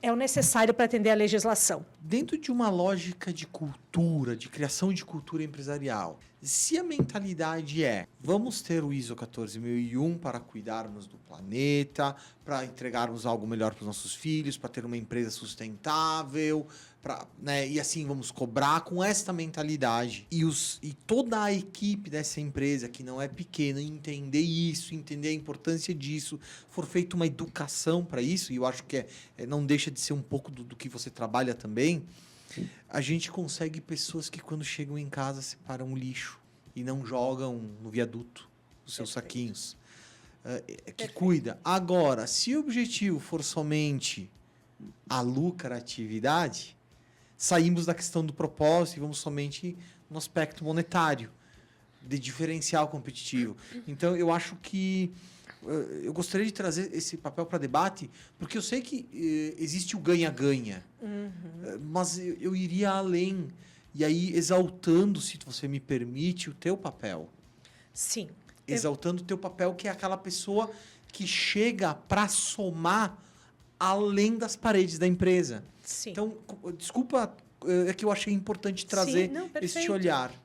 É o necessário para atender a legislação. Dentro de uma lógica de cultura, de criação de cultura empresarial, se a mentalidade vamos ter o ISO 14001 para cuidarmos do planeta, para entregarmos algo melhor para os nossos filhos, para ter uma empresa sustentável, e assim vamos cobrar com esta mentalidade. E toda a equipe dessa empresa, que não é pequena, entender isso, entender a importância disso, for feita uma educação para isso, e eu acho que não deixa de ser um pouco do que você trabalha também, a gente consegue pessoas que quando chegam em casa separam o lixo e não jogam no viaduto os seus saquinhos. que cuida. Agora, se o objetivo for somente a lucratividade, saímos da questão do propósito e vamos somente no aspecto monetário, de diferencial competitivo. Então, eu acho que eu gostaria de trazer esse papel para debate, porque eu sei que existe o ganha-ganha, mas eu iria além, e aí exaltando, se você me permite, o teu papel. Sim. Exaltando o teu papel, que é aquela pessoa que chega para somar além das paredes da empresa. Sim. Então, desculpa, é que eu achei importante trazer esse olhar.